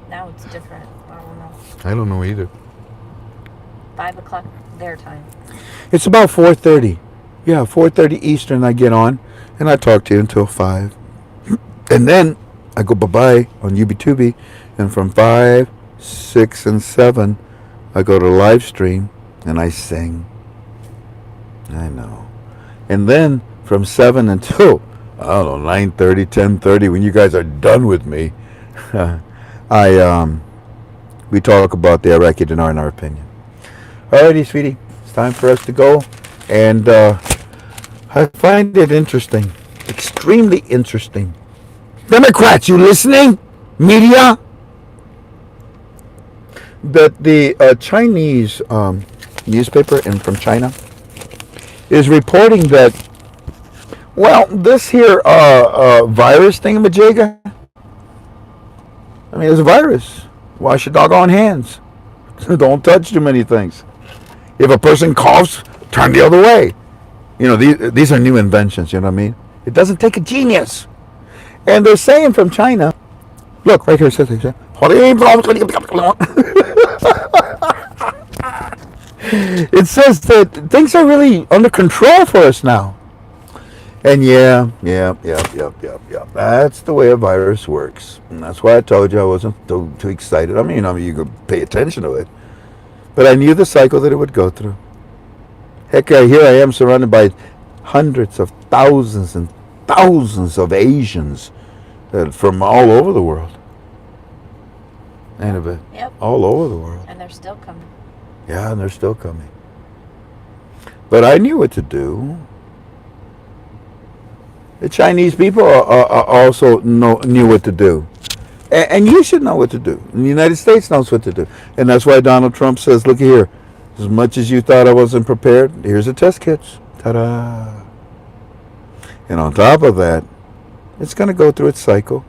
Now it's different. I don't know. I don't know either. 5 o'clock their time. It's about 4:30. Yeah, 4:30 Eastern I get on, and I talk to you until 5. And then I go bye-bye on UB2B, and from 5, 6, and 7, I go to live stream, and I sing. I know. And then from 7 until, I don't know, 9:30, 10:30, when you guys are done with me, we talk about the Iraqi dinar and our opinion. Alrighty, sweetie, it's time for us to go. And I find it interesting, extremely interesting. Democrats, you listening? Media? That the Chinese newspaper from China is reporting that, well, this here virus thingamajigga, I mean, it's a virus. Wash your doggone hands. Don't touch too many things. If a person coughs, turn the other way. You know, these are new inventions, you know what I mean? It doesn't take a genius. And they're saying from China, look, right here, it says, it says that things are really under control for us now. And yeah. That's the way a virus works. And that's why I told you I wasn't too excited. I mean, you could pay attention to it. But I knew the cycle that it would go through. Heck, here I am surrounded by hundreds of thousands and thousands of Asians from all over the world. Ain't it? Yep. All over the world. And they're still coming. Yeah, and they're still coming. But I knew what to do. The Chinese people also knew what to do. And you should know what to do. And the United States knows what to do. And that's why Donald Trump says, look here, as much as you thought I wasn't prepared, here's the test kits. Ta-da. And on top of that, it's going to go through its cycle.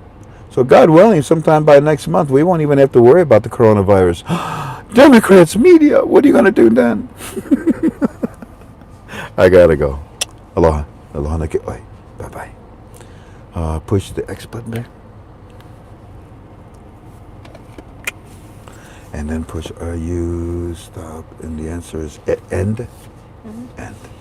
So God willing, sometime by next month, we won't even have to worry about the coronavirus. Democrats, media, what are you going to do then? I got to go. Aloha. Aloha na ki'oi. Bye-bye. Push the X button there. And then push, are you stop? And the answer is end. Mm-hmm. End.